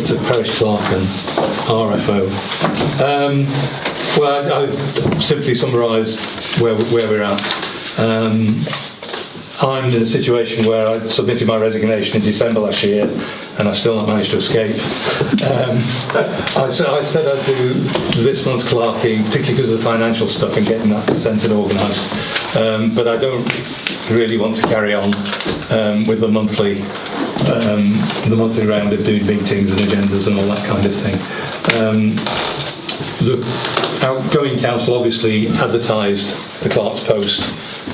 to Parish Clerk and RFO. Well, I've simply summarised where we're at. I'm in a situation where I submitted my resignation in December last year, and I've still not managed to escape. I said I'd do this month's clerking, particularly because of the financial stuff and getting that sent and organised. But I don't really want to carry on with the monthly round of doing meetings and agendas and all that kind of thing. The outgoing council obviously advertised the clerk's post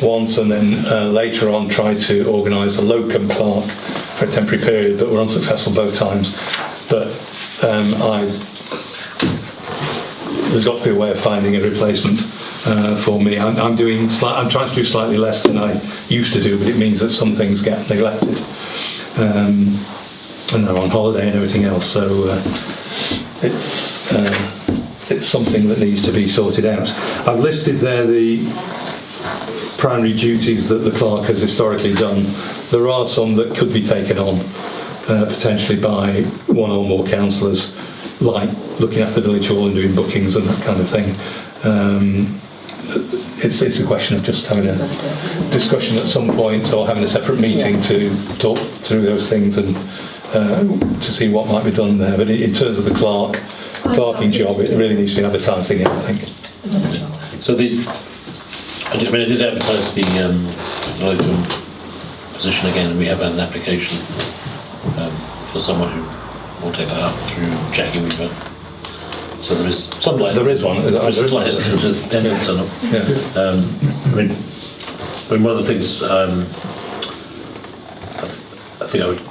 once, and then later on tried to organise a locum clerk for a temporary period, but were unsuccessful both times. But there's got to be a way of finding a replacement for me. I'm trying to do slightly less than I used to do, but it means that some things get neglected, and they're on holiday and everything else. So it's something that needs to be sorted out. I've listed there the primary duties that the clerk has historically done. There are some that could be taken on potentially by one or more councillors, like looking after the village hall and doing bookings and that kind of thing. It's a question of just having a discussion at some point, or having a separate meeting to talk through those things and to see what might be done there. But in terms of the clerking job, it really needs to be advertised again, I think. So I did advertise the locum position again, and we have an application for someone who will take that up through Jackie Weaver. So there is some light. There is one. There's a slight evidence on it. Yeah. One of the things I think I would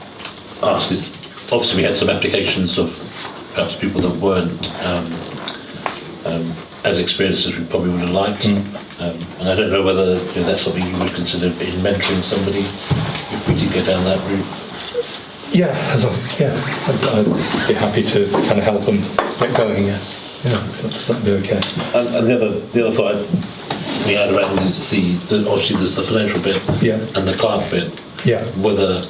ask is, obviously we had some applications of perhaps people that weren't as experienced as we probably would have liked. And I don't know whether that's something you would consider in mentoring somebody if we did go down that route. I'd be happy to kind of help them get going. That'd be okay. And the other thought we had around is obviously there's the financial bit and the clerk bit. Whether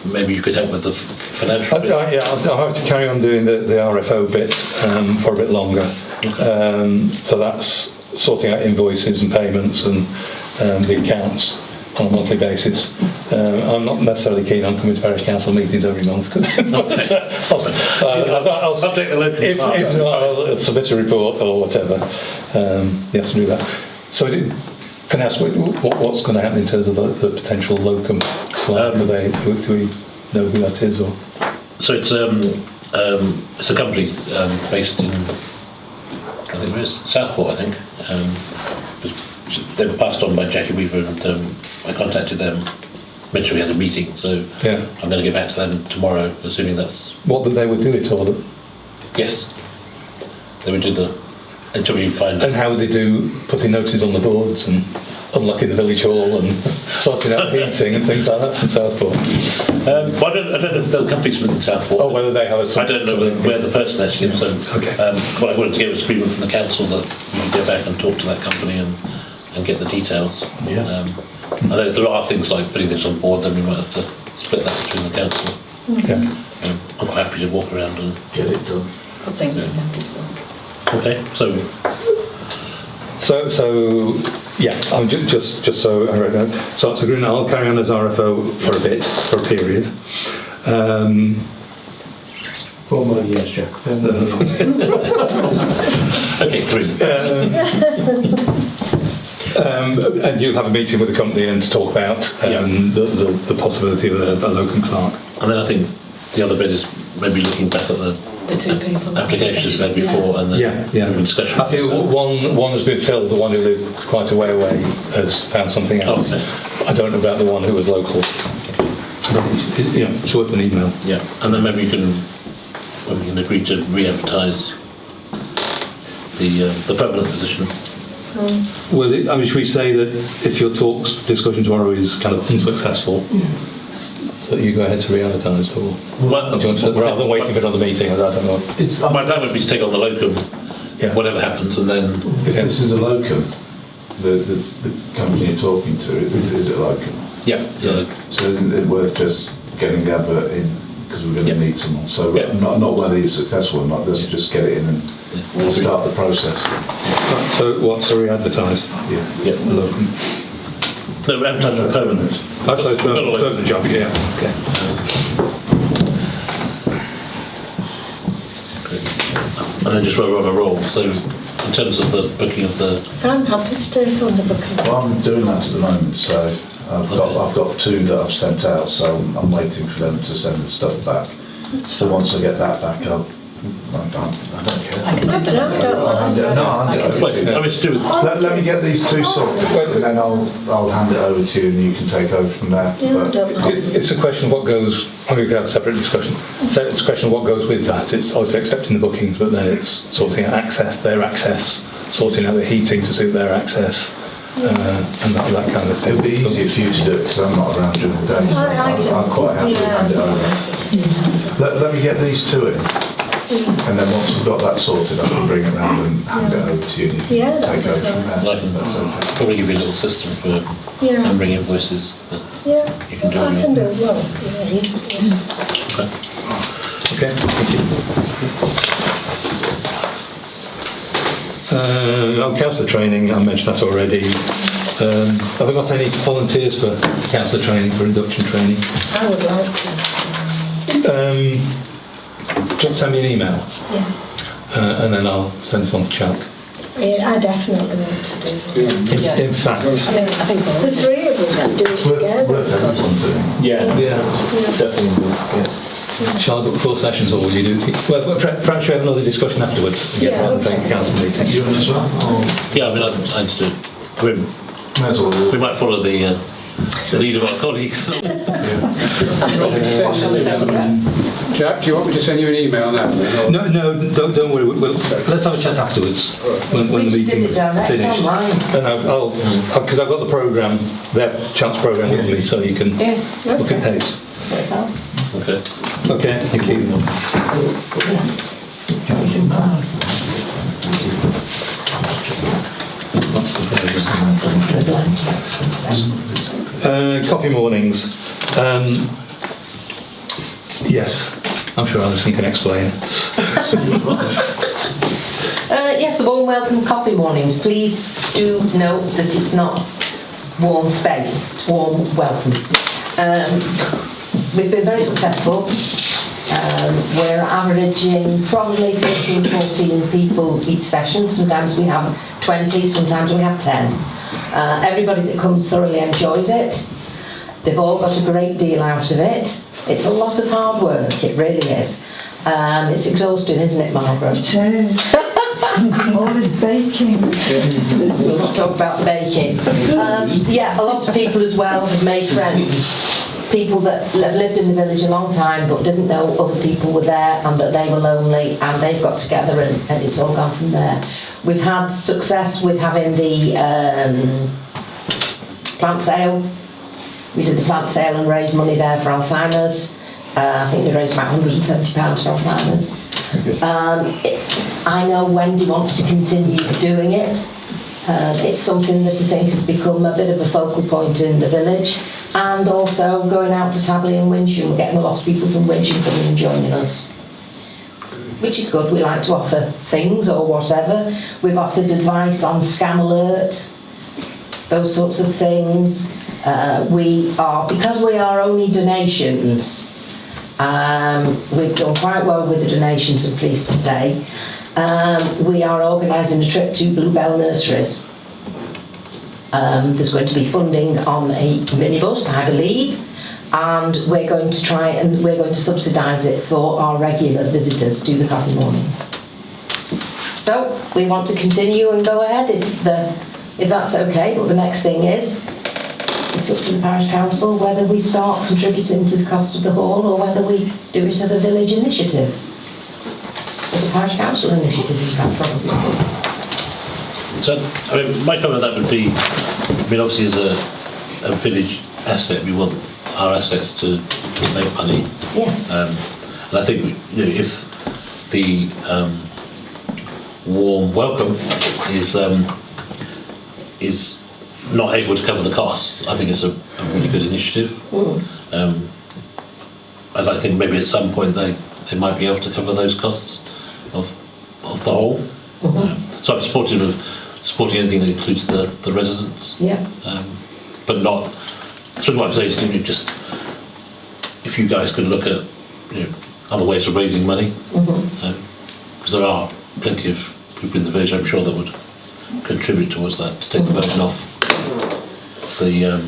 maybe you could help with the financial bit. I'll have to carry on doing the RFO bit for a bit longer. Okay. So that's sorting out invoices and payments and the accounts on a monthly basis. I'm not necessarily keen on coming to Parish Council meetings every month. I'll subject the local if I'll submit a report or whatever. Yes, do that. So can I ask what's going to happen in terms of the potential locum clerk? Do we know who that is? Or? So it's a company based in, I think it is Southport, I think. They were passed on by Jackie Weaver, and I contacted them, mentioned we had a meeting, so I'm going to get back to them tomorrow, assuming that's... What, that they would do it, or that? Yes. They would do until we find... And how would they do putting notices on the boards and unlocking the village hall and sorting out heating and things like that in Southport? Well, I don't know if the company's in Southport. Oh, whether they have a... I don't know where the person actually lives. So okay. What I wanted to get was agreement from the council that we could go back and talk to that company and get the details. I know if there are things like putting this on board, then we might have to split that between the council. Okay. I'm quite happy to walk around and get it done. I'll take it as well. Okay, so I'm just so I wrote down. So it's agreement. I'll carry on as RFO for a bit, for a period. 4 more years, Jack. Okay, 3. And you'll have a meeting with the company and to talk about the possibility of a locum clerk. And then I think the other bit is maybe looking back at the two people applications we've had before, and then discussion. I think one has been filled. The one who lived quite a way away has found something else. Okay. I don't know about the one who was local. It's worth an email. Yeah, and then maybe we can agree to re-advertise the permanent position. Well, should we say that if your discussion tomorrow is kind of unsuccessful, that you go ahead to re-advertise, or rather than waiting for another meeting? I don't know. My plan would be to take on the locum, whatever happens, and then... If this is a locum, the company you're talking to, is it a locum? Yeah. So isn't it worth just getting the advert in because we're going to Yeah. need someone. So Yeah. not whether he's successful or not, let's just get it in and start the process. Right, so what's re-advertised? Yeah. Yeah. Locum. No, we're advertising for permanent. Actually, it's permanent job, yeah. Okay. And then just where we're on a roll. So in terms of the booking of the... I'm happy to do it on the booking. Well, I'm doing that at the moment, so I've got 2 that I've sent out, so I'm waiting for them to send the stuff back. So once I get that back, I don't care. I can do that. I'll hand it over. Wait, I mean, to do with... Let me get these 2 sorted, and then I'll hand it over to you, and you can take over from there. Yeah, I But don't mind. It's a question of what goes, I mean, we could have a separate discussion. So it's a question of what goes with that. It's obviously accepting the bookings, but then it's sorting out their access, sorting out the heating to suit their access, and that kind of thing. it'll be easier for you to do it, because I'm not around during the day, so I'm quite happy to hand it over. Let me get these 2 in, and then once we've got that sorted, I can bring it round and hand it over to you, and you Yeah, can that'd take be over from fine. there. I can That's okay. probably give you a little system for Yeah, numbering invoices. That yeah. you can I join can me. do as well. Yeah. Okay, thank you. On councillor training, I mentioned that already. Have I got any volunteers for councillor training, for induction training? I would like to. Just send me an email, Yeah. and then I'll send it on to Chuck. Yeah, I definitely want to do it. In fact, I think the 3 of us could do it Worth together. everyone doing. yeah, Definitely. Yeah. shall I book 4 sessions, or will you do? Well, perhaps we have another discussion afterwards. Yeah, rather than okay. take a council meeting. You want as well? Or Yeah, I mean, I'd do it. We may as well. might follow the lead of our colleagues. Jack, do you want me to send you an email now? No, don't worry. Let's have a chat afterwards when the meeting's finished. And I'll because I've got the programme, their chance programme with me, so you can look at dates. Okay. Okay, thank you. Coffee mornings. Yes, I'm sure Alison can explain. Yes, the warm welcome coffee mornings. Please do note that it's not warm space, it's warm welcome. We've been very successful. We're averaging probably 13, 14 people each session. Sometimes we have 20, sometimes we have 10. Everybody that comes thoroughly enjoys it. They've all got a great deal out of it. It's a lot of hard work, it really is. It's exhausting, isn't it, Margaret? It is. All this baking. We'll not talk about the baking. Yeah, a lot of people as well have made friends. People that have lived in the village a long time but didn't know other people were there and that they were lonely, and they've got together and it's all gone from there. We've had success with having the plant sale. We did the plant sale and raised money there for Alzheimer's. I think we raised about £170 for Alzheimer's. I know Wendy wants to continue doing it. It's something that I think has become a bit of a focal point in the village, and also going out to Tabley and Winsham. We're getting a lot of people from Winsham coming and joining us, which is good. We like to offer things or whatever. We've offered advice on scam alert, those sorts of things. Because we are only donations, we've done quite well with the donations, I'm pleased to say. We are organising a trip to Bluebell Nurseries. There's going to be funding on a minibus, I believe, and we're going to subsidise it for our regular visitors to the coffee mornings. So we want to continue and go ahead if that's okay, but the next thing is, it's up to the parish council whether we start contributing to the cost of the hall or whether we do it as a village initiative. As a parish council initiative, in fact, probably. So, I mean, my comment on that would be, I mean, obviously as a village asset, we want our assets to make money. Yeah. And I think, you know, if the warm welcome is not able to cover the costs, I think it's a really good initiative. Mm. I and I think maybe at some point they might be able to cover those costs of the whole. So I'm supportive of supporting anything that includes the residents. Yeah. But not. So what I'm saying is, just if you guys could look at other ways of raising money, because there are plenty of people in the village, I'm sure, that would contribute towards that, to take the burden off the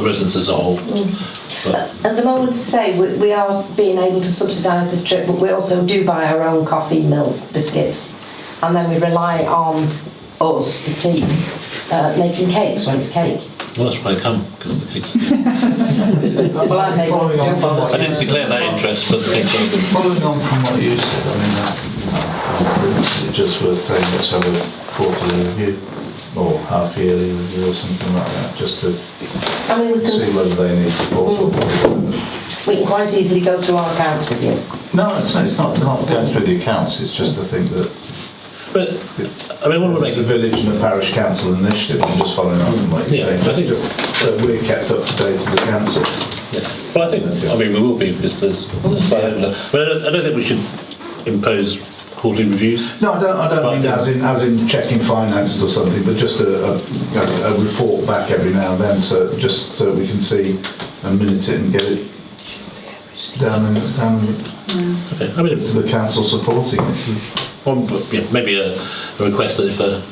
residents as a whole. But at the moment, to say we are being able to subsidise this trip, but we also do buy our own coffee, milk, biscuits, and then we rely on us, the team, making cakes when it's cake. well, that's why I come, because of the cakes. Well, I made one too. I didn't declare that interest, but the cakes are. Following on from what you said, I mean, it's just worth saying let's have a quarterly review or half-yearly review or something like that, just to I mean, we see can, whether they need support. we can quite easily go through our accounts with you. No, it's not going through the accounts, it's just I think that But I mean, what would it's make a village and a parish council initiative. I'm just following on from what you're saying. I think So we're kept up to date as a council. Well, I mean, we will be, because there's slight overlap. But I don't think we should impose quarterly reviews. No, I don't mean as in checking finances or something, but just a report back every now and then, so just so we can see and minute it and get it down Okay. I mean, to the council supporting it. maybe a request that if an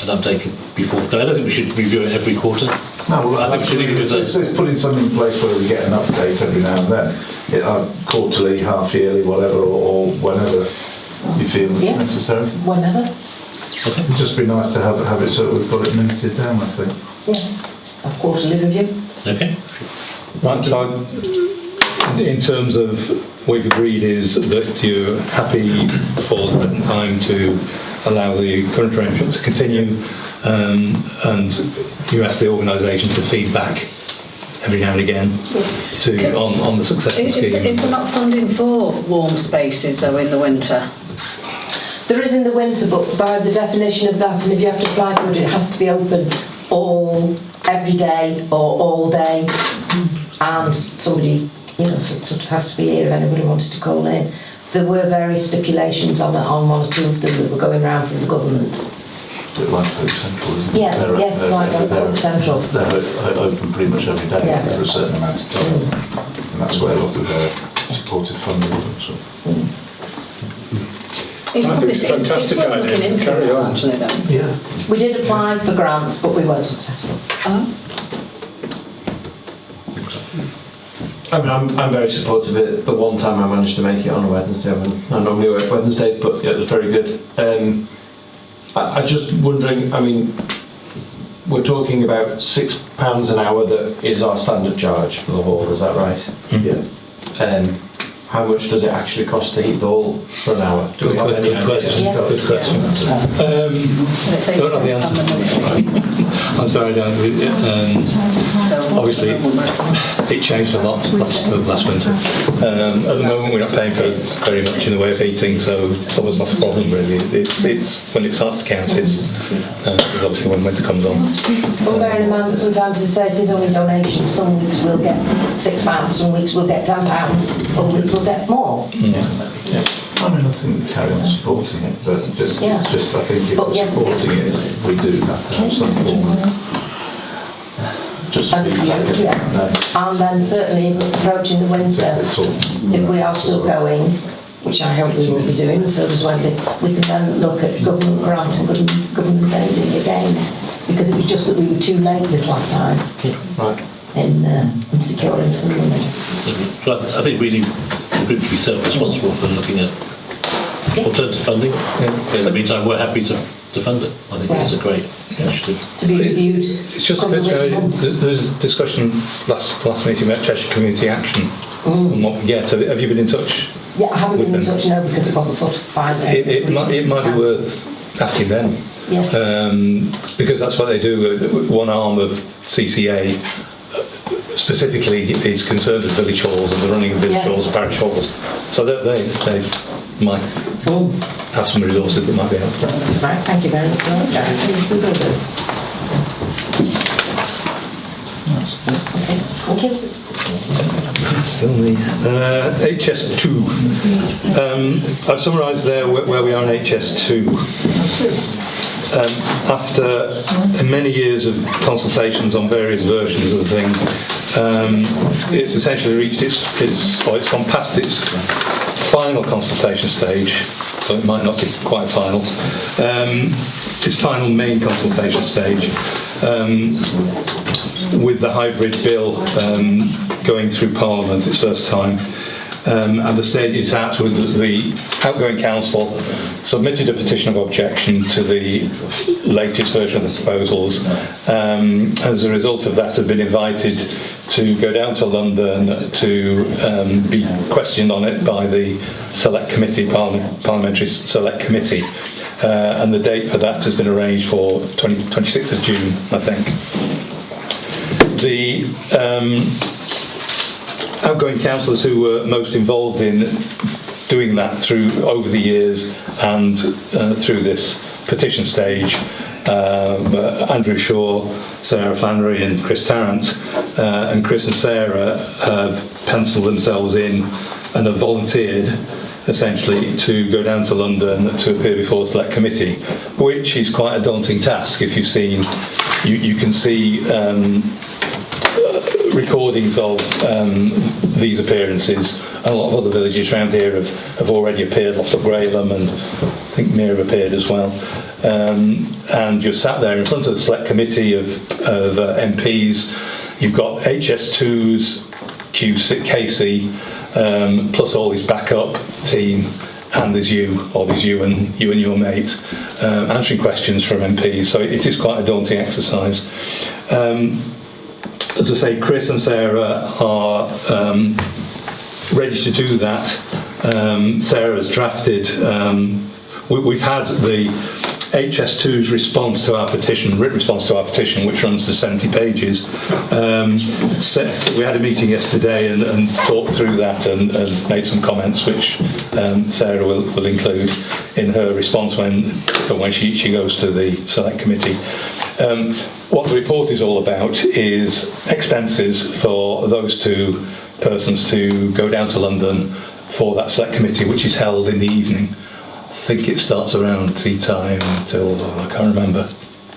update could be forthcoming. I don't think we should review it every quarter. No, well, I think we should leave it with it's putting something in place where we get an update every now and then, quarterly, half-yearly, whatever, or whenever you feel it's necessary. Whenever. It'd just be nice to have it so we've got it minuted down, I think. Yeah. A quarterly review. Okay. Right, so in terms of what you've agreed is that you're happy for the present time to allow the current arrangement to continue, and you ask the organisation to feedback every now and again on the successful scheme. Is there not funding for warm spaces though in the winter? There is in the winter, but by the definition of that, and if you have to apply for it, it has to be open every day or all day, and somebody, sort of has to be here if anybody wanted to call in. There were various stipulations on one or two of them that were going round from the government. A bit like Hope Central, isn't it? Yes, it's like Hope Central. They're open pretty much every day for a certain amount of time, and that's where a lot of their supported funding comes from. It's it's a fantastic worth idea. looking into Carry that, on. actually then. Yeah. We did apply for grants, but we weren't successful. I mean, I'm very supportive of it. The one time I managed to make it on a Wednesday, I normally work Wednesdays, but yeah, it was very good. I just wondering, I mean, we're talking about £6 an hour that is our standard charge for the hall, is that right? Yeah. How much does it actually cost to heat the hall for an hour? Do we have any Good idea? question. Yeah. Good question. It's Don't know the answer. I'm sorry, I don't. Obviously, it changed a lot last winter. At the moment, we're not paying for very much in the way of heating, so summer's not a problem really. It's when it starts to count. It's obviously when winter comes on. Well, bearing in mind that sometimes they say it is only donations. Some weeks we'll get £6, some weeks we'll get £10, other weeks we'll get more. I mean, I think we carry on supporting it, but it's just I think if But we're yes, supporting it, we do have to have some form of just feedback. And then certainly approaching the winter, if we are still going, which I hope we will be doing, and so does Wendy, we can then look at government grant and government aiding again, because it was just that we were too late this last time Right. in securing some money. So I think we need the group to be self-responsible for looking at alternative funding. In the meantime, we're happy to fund it. I think it's a great initiative. To be reviewed. It's just a over bit, which months. there's a discussion last meeting about Cheshire Community Action and what we get. Have you been in touch? Yeah, I haven't with been in them? touch now because it wasn't sort of fine. It might be worth asking them. Yes. Because that's what they do. One arm of CCA specifically is concerned with village halls and the running of village halls and parish halls. So they might have some resources that might be helpful. Right, thank you very much. We will do. Okay, thank you. Still me. HS2. I've summarised there where we are in HS2. After many years of consultations on various versions of the thing, it's essentially reached it's gone past its final consultation stage, so it might not be quite final. Its final main consultation stage, with the hybrid bill going through Parliament its first time. And the stage it's at with the outgoing council submitted a petition of objection to the latest version of the proposals. As a result of that, have been invited to go down to London to be questioned on it by the Select Committee, Parliamentary Select Committee. And the date for that has been arranged for 26th of June, I think. The outgoing councillors who were most involved in doing that over the years and through this petition stage, Andrew Shaw, Sarah Flannery and Chris Tarrant, and Chris and Sarah have penciled themselves in and have volunteered essentially to go down to London to appear before the Select Committee, which is quite a daunting task. If you've seen, you can see recordings of these appearances. A lot of other villages around here have already appeared. Lost up Graham, and I think Mere have appeared as well. And you're sat there in front of the Select Committee of MPs. You've got HS2's KC, plus all his backup team, and there's you and your mate, answering questions from MPs. So it is quite a daunting exercise. As I say, Chris and Sarah are ready to do that. Sarah has drafted, we've had the HS2's response to our petition, written response to our petition, which runs to 70 pages. We had a meeting yesterday and talked through that and made some comments, which Sarah will include in her response when she goes to the Select Committee. What the report is all about is expenses for those two persons to go down to London for that Select Committee, which is held in the evening. I think it starts around tea time till, I can't remember,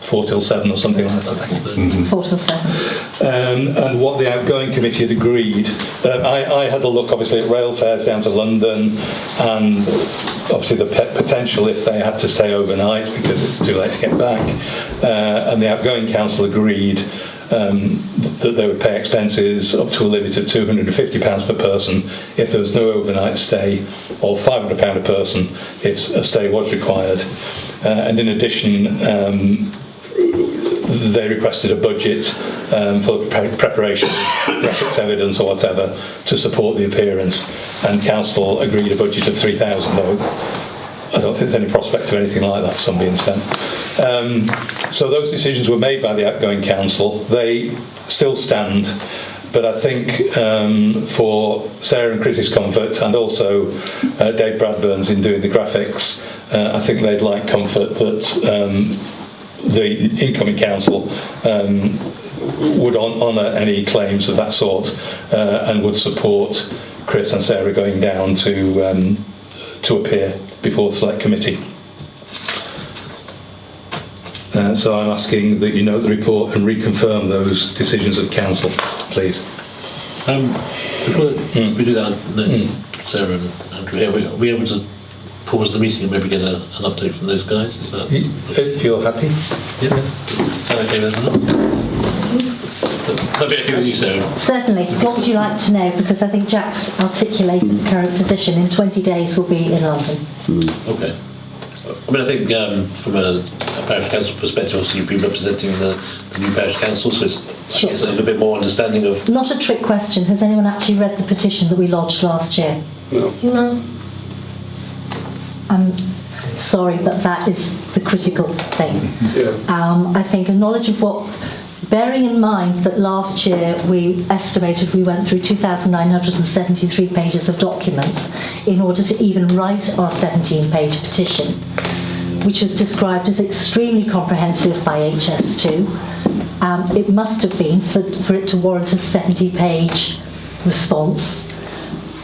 4 till 7 or something like that, I think. Mm-hmm. 4 till 7. And what the outgoing committee had agreed, I had a look obviously at rail fares down to London, and obviously the potential if they had to stay overnight because it's too late to get back. And the outgoing council agreed that they would pay expenses up to a limit of £250 per person if there was no overnight stay, or £500 a person if a stay was required. And in addition, they requested a budget for preparation, graphics evidence or whatever to support the appearance, and council agreed a budget of £3,000, though I don't think there's any prospect of anything like that sum being spent. So those decisions were made by the outgoing council. They still stand, but I think for Sarah and Chris's comfort, and also Dave Bradburn's in doing the graphics, I think they'd like comfort that the incoming council would honour any claims of that sort and would support Chris and Sarah going down to appear before the Select Committee. So I'm asking that you note the report and reconfirm those decisions of council, please. Before we do that, Sarah and Andrew here, are we able to pause the meeting and maybe get an update from those guys? Is that if you're happy? Yeah. Is that okay with that? That'd be okay with you, Sarah? Certainly. What would you like to know? Because I think Jack's articulated the current position. In 20 days we'll be in London. Okay. I mean, I think from a parish council perspective, also you've been representing the new parish council, so it's Sure. I guess a little bit more understanding of... Not a trick question. Has anyone actually read the petition that we lodged last year? No. No. I'm sorry, but that is the critical thing. Yeah. I think a knowledge of what... Bearing in mind that last year we estimated we went through 2,973 pages of documents in order to even write our 17-page petition, which was described as extremely comprehensive by HS2. It must have been for it to warrant a 70-page response.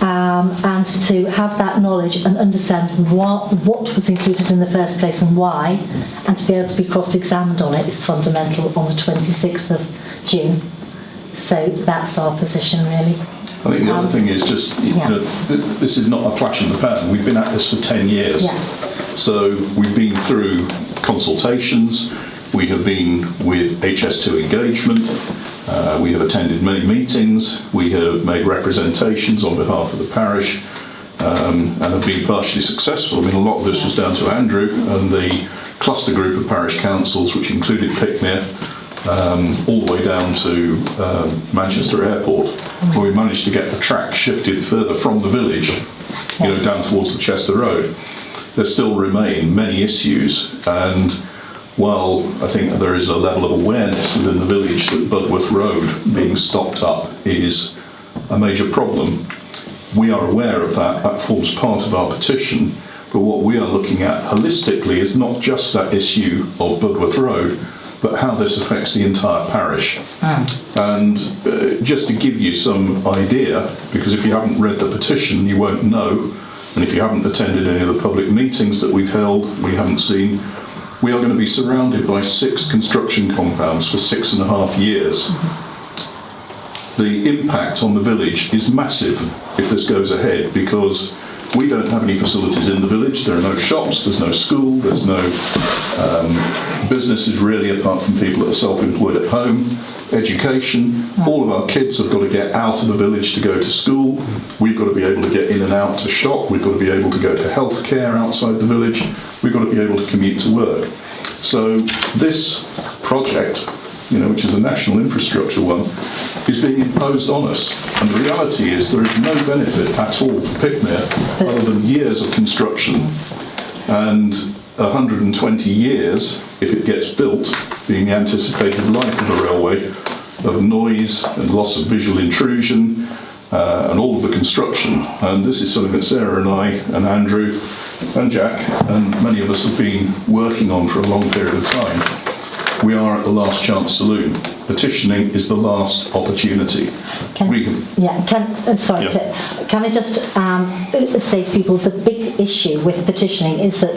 and to have that knowledge and understand what was included in the first place and why, and to be able to be cross-examined on it is fundamental on the 26th of June. So that's our position, really. I think the other thing is just, you know, this is not a flash in the pan. We've been at this for 10 years. Yeah. So we've been through consultations, we have been with HS2 engagement, we have attended many meetings, we have made representations on behalf of the parish, and have been partially successful. I mean, a lot of this was down to Andrew and the cluster group of parish councils, which included Pickmere, all the way down to Manchester Airport, where we managed to get the track shifted further from the village, you know, down towards the Chester Road. There still remain many issues, and while I think there is a level of awareness within the village that Budworth Road being stopped up is a major problem, we are aware of that. That forms part of our petition. But what we are looking at holistically is not just that issue of Budworth Road, but how this affects the entire parish. And just to give you some idea, because if you haven't read the petition, you won't know, and if you haven't attended any of the public meetings that we've held, we haven't seen, we are going to be surrounded by 6 construction compounds for 6.5 years. The impact on the village is massive if this goes ahead, because we don't have any facilities in the village. There are no shops, there's no school, there's no businesses really, apart from people that are self-employed at home. Education, all of our kids have got to get out of the village to go to school. We've got to be able to get in and out to shop. We've got to be able to go to healthcare outside the village. We've got to be able to commute to work. So this project, you know, which is a national infrastructure one, is being imposed on us. And the reality is there is no benefit at all for Pickmere other than years of construction and 120 years, if it gets built, being the anticipated life of the railway, of noise and loss of visual intrusion and all of the construction. And this is something that Sarah and I and Andrew and Jack and many of us have been working on for a long period of time. We are at the last chance saloon. Petitioning is the last opportunity. Can I just say to people, the big issue with petitioning is that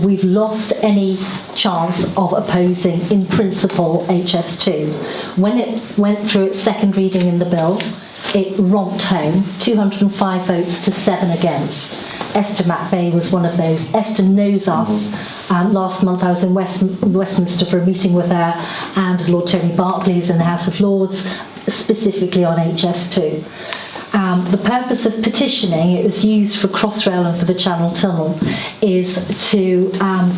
we've lost any chance of opposing in principle HS2. When it went through its second reading in the bill, it romped home 205 votes to 7 against. Esther McVeigh was one of those. Esther knows us. Last month I was in Westminster for a meeting with her and Lord Tony Barclays in the House of Lords, specifically on HS2. The purpose of petitioning, it was used for Crossrail and for the Channel Tunnel, is to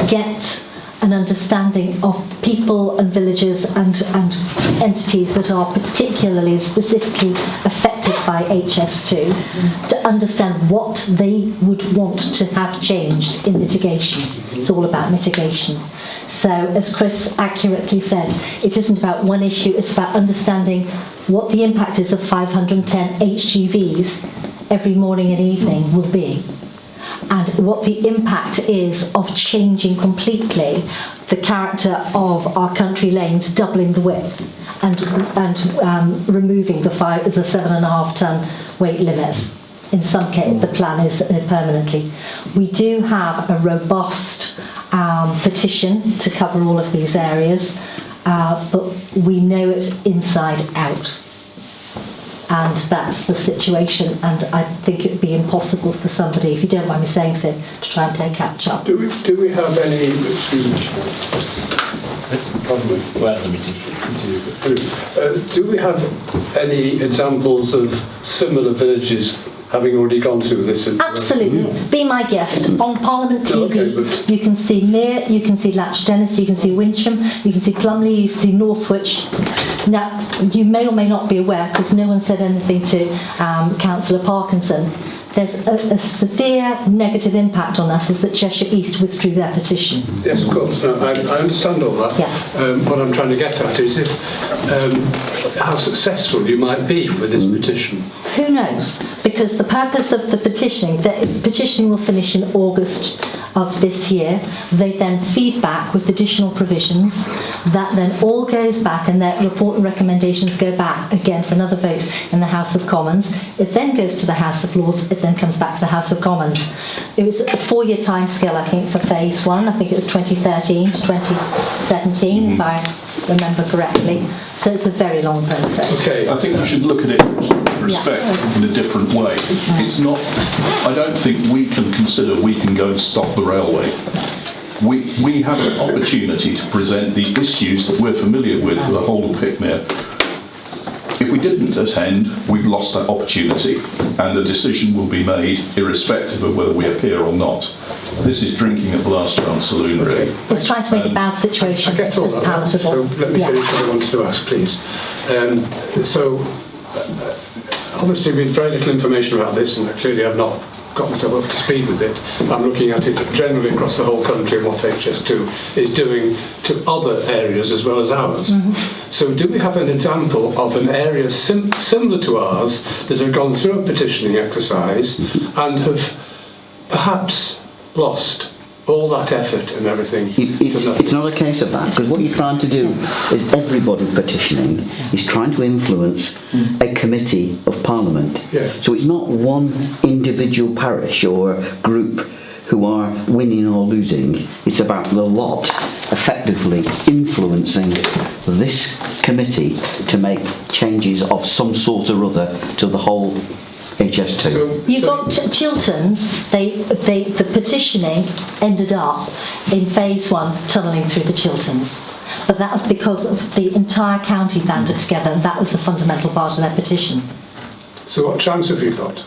get an understanding of people and villages and entities that are particularly specifically affected by HS2 to understand what they would want to have changed in mitigation. It's all about mitigation. So, as Chris accurately said, it isn't about one issue, it's about understanding what the impact is of 510 HGVs every morning and evening will be, and what the impact is of changing completely the character of our country lanes, doubling the width and removing the 7.5 tonne weight limit. In some cases, the plan is permanently. We do have a robust petition to cover all of these areas, but we know it inside out. And that's the situation, and I think it would be impossible for somebody, if you don't mind me saying so, to try and play catch up. Do we have any, excuse me, do we have any examples of similar villages having already gone through this? Absolutely. Be my guest. On Parliament TV, Okay, you can see Mere, you can see Latch Dennis, you can see Wincham, you can see Plumley, you see Northwich. Now, you may or may not be aware, because no one said anything to Councillor Parkinson, there's a severe negative impact on us is that Cheshire East withdrew their petition. Yes, of course. No, I understand all that. Yeah. What I'm trying to get at is how successful you might be with this petition. Who knows? Because the purpose of the petitioning will finish in August of this year. They then feed back with additional provisions. That then all goes back, and their report and recommendations go back again for another vote in the House of Commons. It then goes to the House of Lords. It then comes back to the House of Commons. It was a 4-year timescale, I think, for phase one. I think it was 2013 to 2017, if I remember correctly. So it's a very long process. Okay. I think we should look at it with respect in a different way. It's not, I don't think we can consider we can go and stop the railway. We have an opportunity to present the issues that we're familiar with for the whole of Pickmere. If we didn't attend, we've lost that opportunity, and a decision will be made irrespective of whether we appear or not. This is drinking at the last round saloon, really. It's trying to make a bad situation I get all as that. palatable. So let me finish what I wanted to ask, please. Obviously, with very little information about this, and I clearly have not got myself up to speed with it. I'm looking at it generally across the whole country and what HS2 is doing to other areas as well as ours. So do we have an example of an area similar to ours that have gone through a petitioning exercise and have perhaps lost all that effort and everything? It's not a case of that, because what you're trying to do is everybody petitioning is trying to influence a committee of Parliament. Yeah. So it's not one individual parish or group who are winning or losing. It's about the lot effectively influencing this committee to make changes of some sort or other to the whole HS2. You got Chilterns. The petitioning ended up in phase one tunnelling through the Chilterns, but that was because of the entire county banded together, and that was a fundamental part of their petition. So what chance have you got?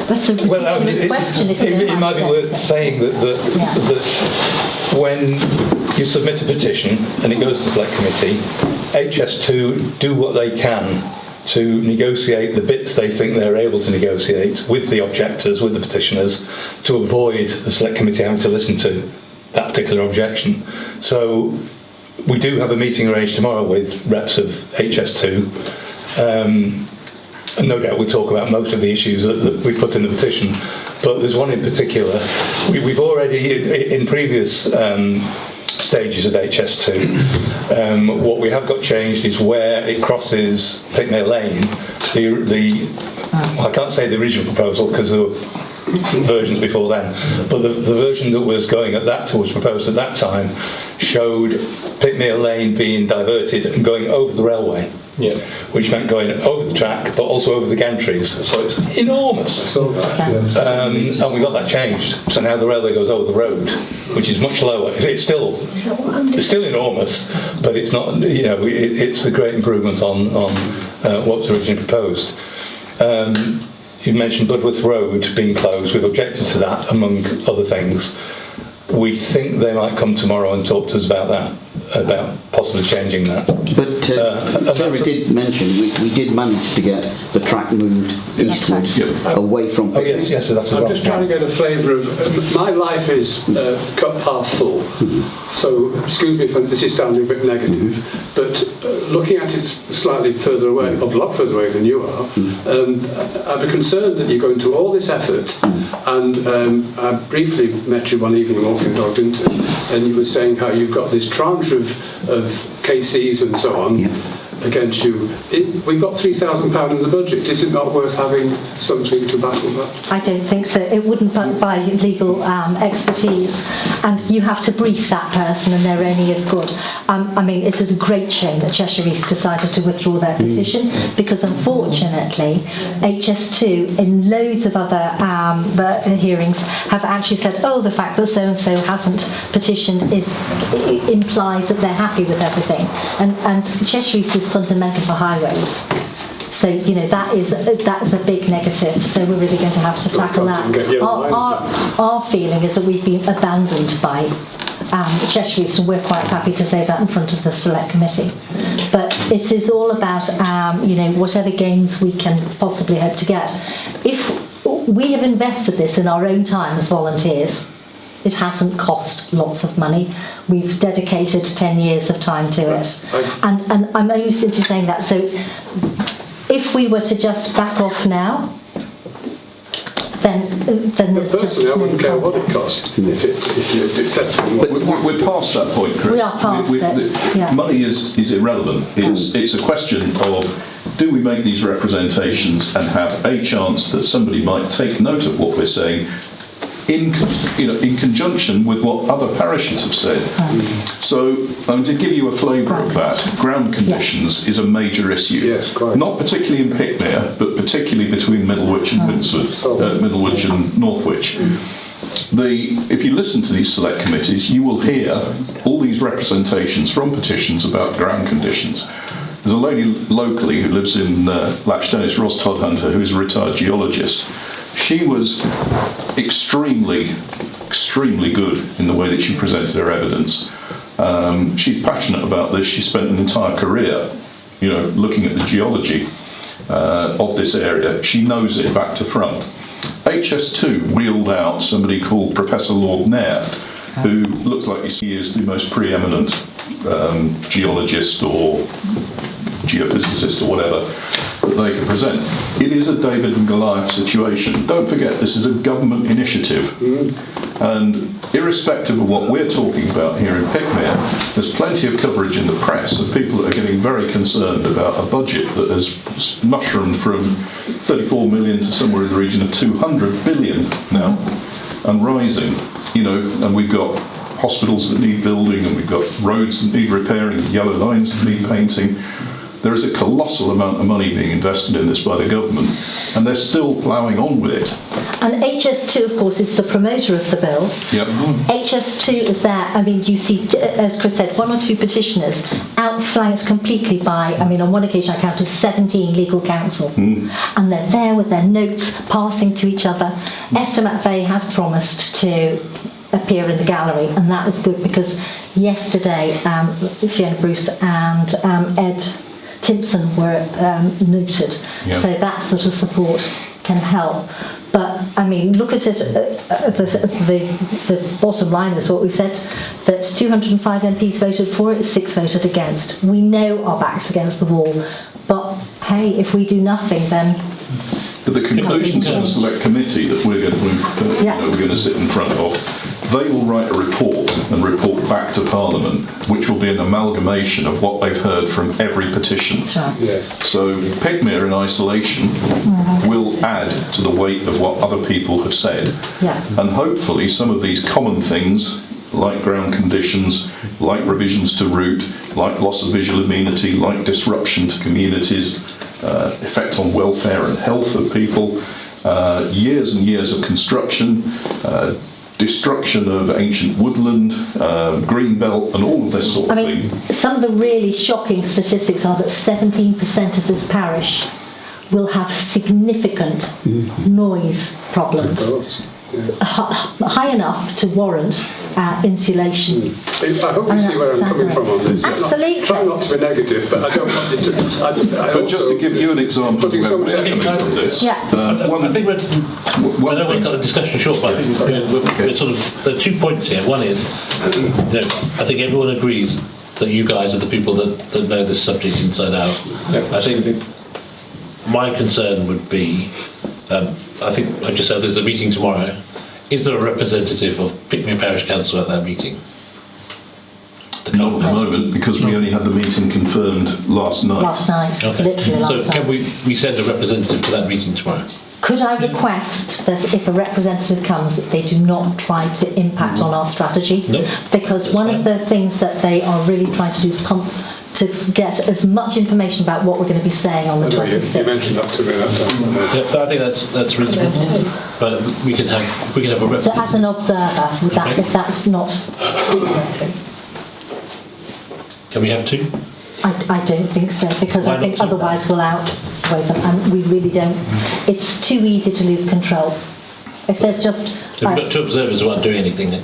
That's a ridiculous question. It might be worth saying that when you submit a petition and it goes to the Select Committee, HS2 do what they can to negotiate the bits they think they're able to negotiate with the objectors, with the petitioners, to avoid the Select Committee having to listen to that particular objection. So we do have a meeting arranged tomorrow with reps of HS2. And no doubt we'll talk about most of the issues that we put in the petition, but there's one in particular. We've already, in previous stages of HS2, what we have got changed is where it crosses Pickmere Lane. I can't say the original proposal because there were versions before then, but the version that was proposed at that time showed Pickmere Lane being diverted and going over the railway. Yeah. Which meant going over the track, but also over the gantries. So it's enormous. And we got that changed. So now the railway goes over the road, which is much lower. It's still enormous, but it's not. It's a great improvement on what was originally proposed. You mentioned Budworth Road being closed. We've objected to that, among other things. We think they might come tomorrow and talk to us about that, about possibly changing that. But Sarah did mention we did manage to get the track moved eastwards, away from Pickmere. Oh yes, so that's I'm just trying to get a flavour of... My life is cup half full, so excuse me if this is sounding a bit negative, but looking at it slightly further away, a lot further away than you are, I'm concerned that you're going to all this effort, and I briefly met you one evening walking the dog, didn't I? And you were saying how you've got this tranche of KCs and so on against you. We've got £3,000 in the budget. Is it not worth having something to battle that? I don't think so. It wouldn't buy legal expertise, and you have to brief that person, and they're only as good. I mean, it's a great shame that Cheshire East decided to withdraw their petition, because unfortunately, HS2 in loads of other hearings have actually said, oh, the fact that so-and-so hasn't petitioned implies that they're happy with everything. And Cheshire East is fundamental for highways. So, that's a big negative. So we're really going to have to tackle that. Our feeling is that we've been abandoned by Cheshire East, and we're quite happy to say that in front of the Select Committee. But it is all about, whatever gains we can possibly hope to get. If we have invested this in our own time as volunteers, it hasn't cost lots of money. We've dedicated 10 years of time to it. And I'm only simply saying that. So if we were to just back off now, then there's just Personally, I no wouldn't care what it context. costs if you're successful. But we're past that point, Chris. We are past it, yeah. Money is irrelevant. It's a question of, do we make these representations and have a chance that somebody might take note of what we're saying in conjunction with what other parishes have said. So, to give you a flavour of that, ground conditions is a major issue. Yes, quite. Not particularly in Pickmere, but particularly between Middlewich and Middlewich and Northwich. If you listen to these select committees, you will hear all these representations from petitions about ground conditions. There's a lady locally who lives in Latchdown, it's Ross Todhunter, who's a retired geologist. She was extremely good in the way that she presented her evidence. She's passionate about this. She spent an entire career, looking at the geology of this area. She knows it back to front. HS2 wheeled out somebody called Professor Lord Nair, who looks like he is the most preeminent geologist or geophysicist or whatever that they can present. It is a David and Goliath situation. Don't forget, this is a government initiative. And irrespective of what we're talking about here in Pickmere, there's plenty of coverage in the press of people that are getting very concerned about a budget that has mushroomed from 34 million to somewhere in the region of 200 billion now, and rising, and we've got hospitals that need building, and we've got roads that need repairing, yellow lines that need painting. There is a colossal amount of money being invested in this by the government, and they're still ploughing on with it. And HS2, of course, is the promoter of the bill. Yep. HS2 is there. You see, as Chris said, one or two petitioners outflanked completely by, on one occasion I counted 17 legal counsel. And they're there with their notes, passing to each other. Esther McVeigh has promised to appear in the gallery, and that is good because yesterday Fiona Bruce and Ed Timpson were noted, so that sort of support can help. But look at it. The bottom line is what we said, that 205 MPs voted for it, 6 voted against. We know our back's against the wall, but hey, if we do nothing, then. But the conclusions of the select committee that we're going to sit in front of, they will write a report and report back to Parliament, which will be an amalgamation of what they've heard from every petition. Right. Yes. So Pickmere in isolation will add to the weight of what other people have said. Yeah. And hopefully some of these common things, like ground conditions, like revisions to route, like loss of visual amenity, like disruption to communities, effect on welfare and health of people, years and years of construction, destruction of ancient woodland, green belt, and all of this sort of thing. Some of the really shocking statistics are that 17% of this parish will have significant noise problems. Yes. High enough to warrant insulation. I hope you see where I'm coming from on this. Absolutely. Try not to be negative, but I don't want it to. But just to give you an example of where we're coming from this, I think I know we've got the discussion short, but I think we're sort of, there are 2 points here. One is, I think everyone agrees that you guys are the people that know this subject inside out. I think my concern would be, I think I just said there's a meeting tomorrow. Is there a representative of Pickmere Parish Council at that meeting? not at the moment, because we only had the meeting confirmed last night. Last night, Okay. literally last night. So can we send a representative to that meeting tomorrow? Could I request that if a representative comes, that they do not try to impact on our strategy? No. Because one of the things that they are really trying to do is pump to get as much information about what we're going to be saying on the 26th. You mentioned that to me that time. Yeah, I think that's reasonable. But we can have a So representative. as an observer, would that, if that's not... Can we have two? I don't think so, because Why I think not two? otherwise we'll outweigh them, and we really don't. It's too easy to lose control. If there's just... If we've got two observers who aren't doing anything, it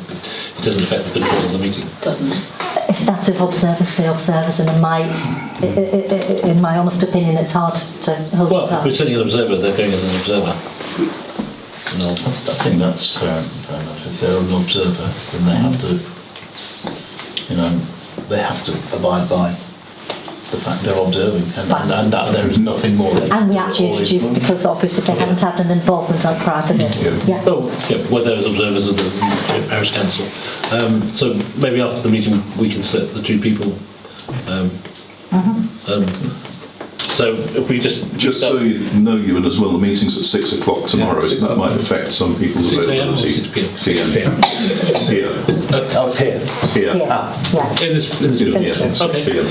doesn't affect the control of the meeting. Doesn't it? If that's if observers stay observers, and in my honest opinion, it's hard to hold it Well, up. if we're sending an observer, they're going as an observer. No. I think that's fair enough. If they're an observer, then they have to, they have to abide by the fact they're observing, and that there is nothing more. And we actually introduced, because obviously they hadn't had an involvement up prior to this. Yeah. Oh, yeah, well, those observers of the Parish Council. So maybe after the meeting we can select the two people. So if we just so you know, Ewan, as well, the meeting's at 6 o'clock tomorrow, so that might affect some people's 6 a.m. or availability. 6 p.m. Here. Oh, it's here. Here. Yeah. In this building. Yeah, 6 Okay. p.m.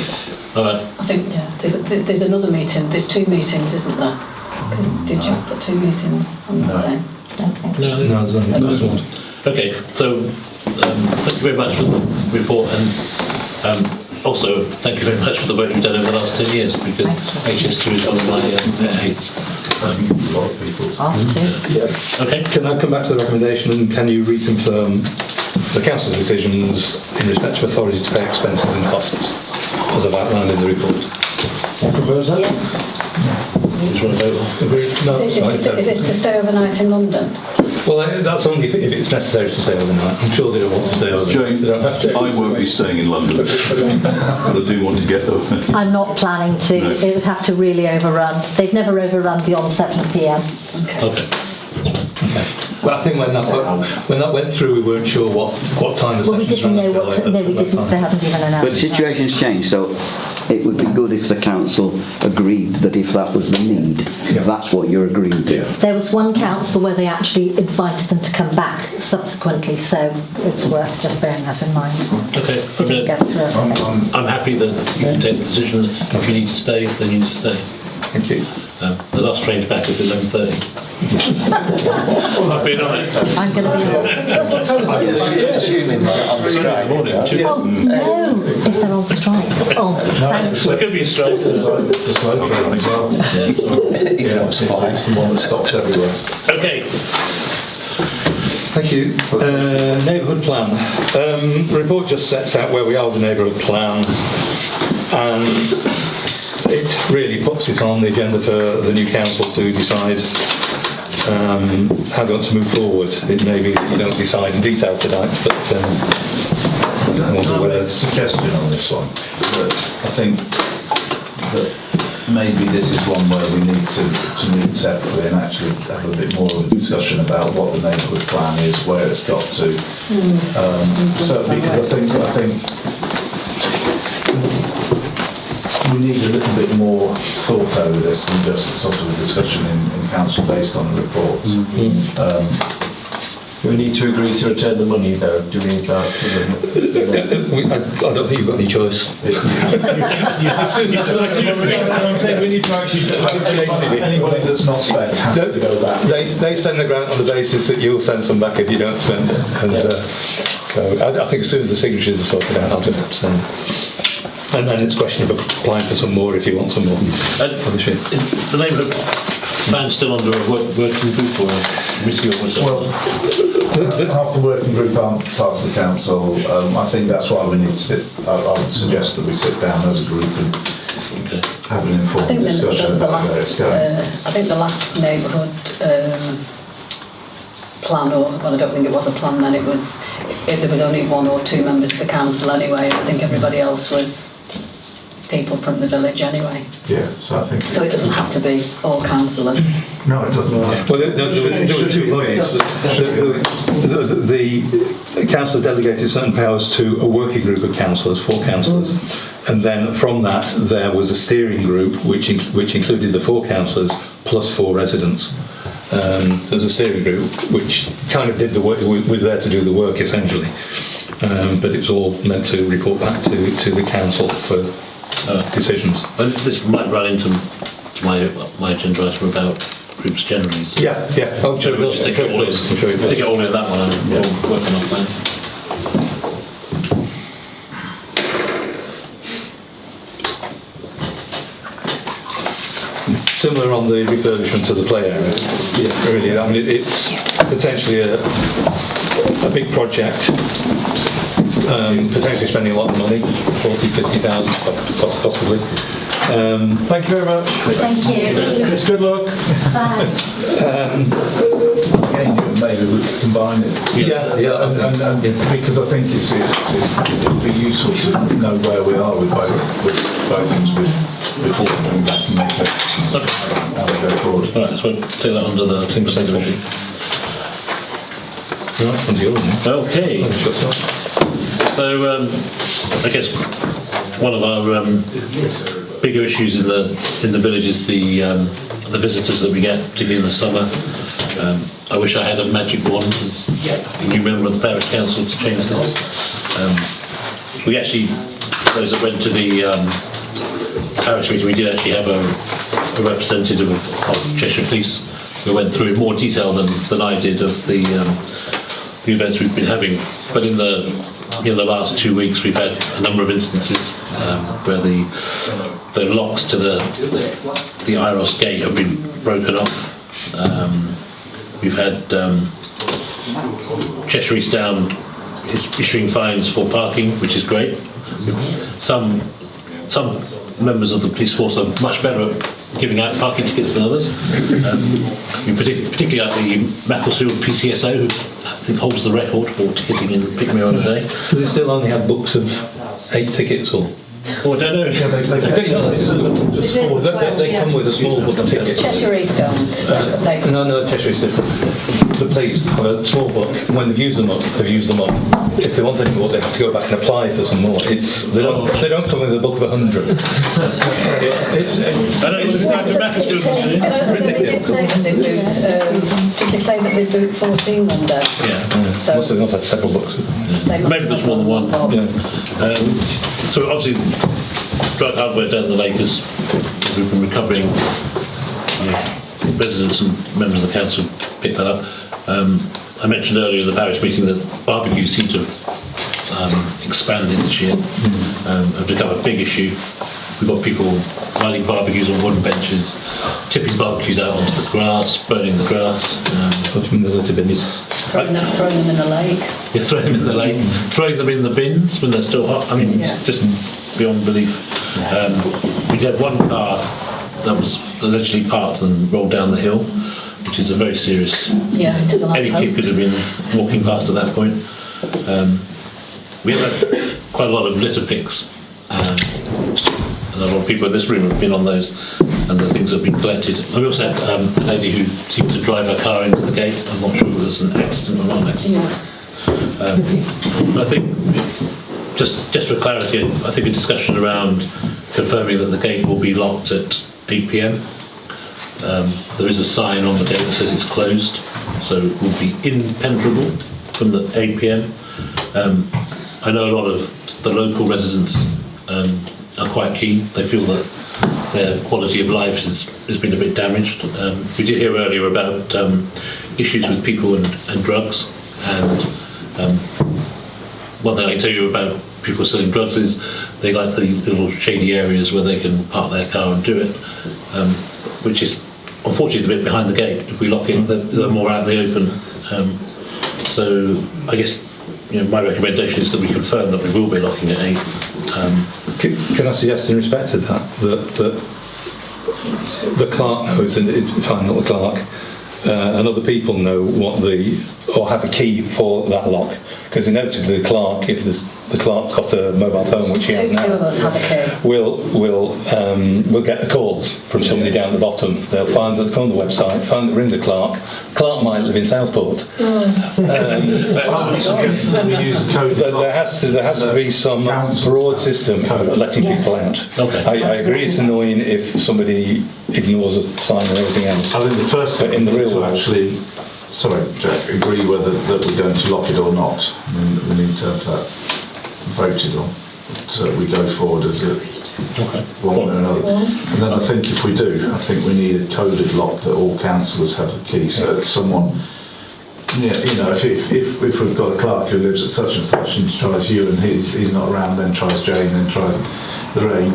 All right. I think, there's another meeting. There's two meetings, isn't there? 'Cause did you put two meetings on that then? No, there's one. Okay, so thank you very much for the report, and also thank you very much for the work you've done over the last 10 years, because HS2 is one of my hates. A lot of people. Us too. Okay. Can I come back to the recommendation, and can you reconfirm the council's decisions in respect to authority to pay expenses and costs, as I've outlined in the report? Propose that? Yes. Just want to vote. Agreed? No, Is this to stay overnight in London? Well, that's only if it's necessary to stay overnight. I'm sure they don't want to stay overnight. Jane, They don't have to. I won't be staying in London, but I do want to get over. I'm not planning to. No. It would have to really overrun. They've never overrun beyond 7 p.m. Okay. But I think when that went through, we weren't sure what time the Well, we sessions didn't ran know until what. No, we that didn't. time. They hadn't even announced. But the situation's changed, so it would be good if the council agreed that if that was the need, if that's what you're agreeing to. There was one council where they actually invited them to come back subsequently, so it's worth just bearing that in mind. Okay. They didn't get through everything. I'm happy that you can take the decision. If you need to stay, then you need to stay. Thank you. The last train back is 11:30. I've been on it. I'm going to be. Assuming that on strike. Morning. Oh no! If they're on strike. Oh, thank There could be a strike. It's the smoke alarm as well. It's the one that stops everywhere. Okay. Thank you. Neighbourhood Plan. The report just sets out where we are with the Neighbourhood Plan, and it really puts it on the agenda for the new council to decide how they want to move forward. It may be that you don't decide in detail tonight, but I wonder I have whether... a suggestion on this one. That I think that maybe this is one where we need to meet separately and actually have a bit more of a discussion about what the neighbourhood plan is, where it's got to. Certainly, because I think we need a little bit more thought over this than just sort of a discussion in council based on the report. Do we need to agree to return the money though? Do we need that? I don't think you've got any choice. I'm saying we need to actually... Anybody that's not spent has to go back. They send the grant on the basis that you'll send some back if you don't spend it. And, so I think as soon as the signatures are sorted out, I'll just send. And then it's a question of applying for some more if you want some more. Is the neighbourhood plan still under a working group or a committee or what's Well, half the working group aren't part of the council. I think that's why we need to sit. I would suggest that we sit down as a group and have an informed discussion about where it's going. I think the last neighbourhood plan, or well, I don't think it was a plan then. There was only one or two members of the council anyway. I think everybody else was people from the village anyway. Yeah, so I think. So it doesn't have to be all councillors. No, it doesn't. Well, there were 2 points. The council delegated certain powers to a working group of councillors, 4 councillors, and then from that there was a steering group which included the 4 councillors plus 4 residents. There was a steering group which kind of did the work, was there to do the work essentially, but it was all meant to report back to the council for decisions. And this might run into my agenda item about groups generally. So Yeah. Oh, sure, we'll just take it all in. Take it all in that one and we'll work on our plan. Similar on the refurbishment of the play area. Yeah, really. I mean, it's potentially a big project. Potentially spending a lot of money, 40, 50,000 possibly. Thank you very much. Thank you. Good luck. Bye. Again, maybe we could combine it. And because I think it'd be useful to know where we are with both things before coming back and make how we go forward. All right, so we'll take that under the single sector issue. Right, onto yours now. Okay. So I guess one of our bigger issues in the village is the visitors that we get, particularly in the summer. I wish I had a magic wand as a new member of the Parish Council to change this. We actually, those that went to the Parish meeting, we did actually have a representative of Cheshire Police who went through in more detail than I did of the events we've been having. But in the last 2 weeks we've had a number of instances where the locks to the IROS gate have been broken off. We've had Cheshire East Down issuing fines for parking, which is great. Some members of the police force are much better at giving out parking tickets than others. Particularly at the Macclesfield PCSO, who I think holds the record for ticketing in Pickmere on a day. Do they still only have books of 8 tickets or? Oh, I don't know. They come with a small book of tickets. Cheshire East don't. No, Cheshire East different. The police have a small book. When they've used them up, they've used them up. If they want any more, they have to go back and apply for some more. They don't come with a book of 100. I don't understand the Macclesfield. They did say that they boot. Did they say that they boot 14 one day? Yeah. So must have not had several books. Maybe there's more than one. Yeah. So obviously, drug hardware down the lake is we've been recovering. Residents and members of the council picked that up. I mentioned earlier in the parish meeting that barbecues seem to have expanded this year and become a big issue. We've got people lighting barbecues on wooden benches, tipping barbecues out onto the grass, burning the grass. Putting them in the bins. throwing them in the lake. Yeah, throwing them in the lake, throwing them in the bins when they're still hot. I mean, it's just beyond belief. We had one car that was allegedly parked and rolled down the hill, which is a very serious. Yeah, to the Any kid could have been walking past at that point. We have had quite a lot of litter picks, and a lot of people in this room have been on those, and the things have been collected. We also had a lady who seemed to drive her car into the gate. I'm not sure if it was an accident or not an accident. I think, just for clarity, I think a discussion around confirming that the gate will be locked at 8 p.m. There is a sign on the gate that says it's closed, so it will be impenetrable from the 8 p.m. I know a lot of the local residents are quite keen. They feel that their quality of life has been a bit damaged. We did hear earlier about issues with people and drugs, and one thing I can tell you about people selling drugs is they like the little shady areas where they can park their car and do it, which is unfortunately the bit behind the gate. If we lock it, they're more out in the open. So I guess my recommendation is that we confirm that we will be locking at 8. Can I suggest in respect of that the clerk knows, and if I'm not the clerk, and other people know or have a key for that lock, because inevitably the clerk, if the clerk's got a mobile phone, which he has now, two of us have a key. We'll get the calls from somebody down the bottom. They'll find the website, find the ring the clerk. Clerk might live in Southport. There has to be some broad system of letting people out. Okay. I agree it's annoying if somebody ignores a sign or everything else. I think the first thing in the real to world, actually, Jack, agree whether that we're going to lock it or not. I mean, we need to have that voted on, so we go forward as one way or another. And then I think if we do, I think we need a coded lock that all councillors have the key, so that someone, if we've got a clerk who lives at such and such and tries you and he's not around, then tries Jane, then tries Lorraine,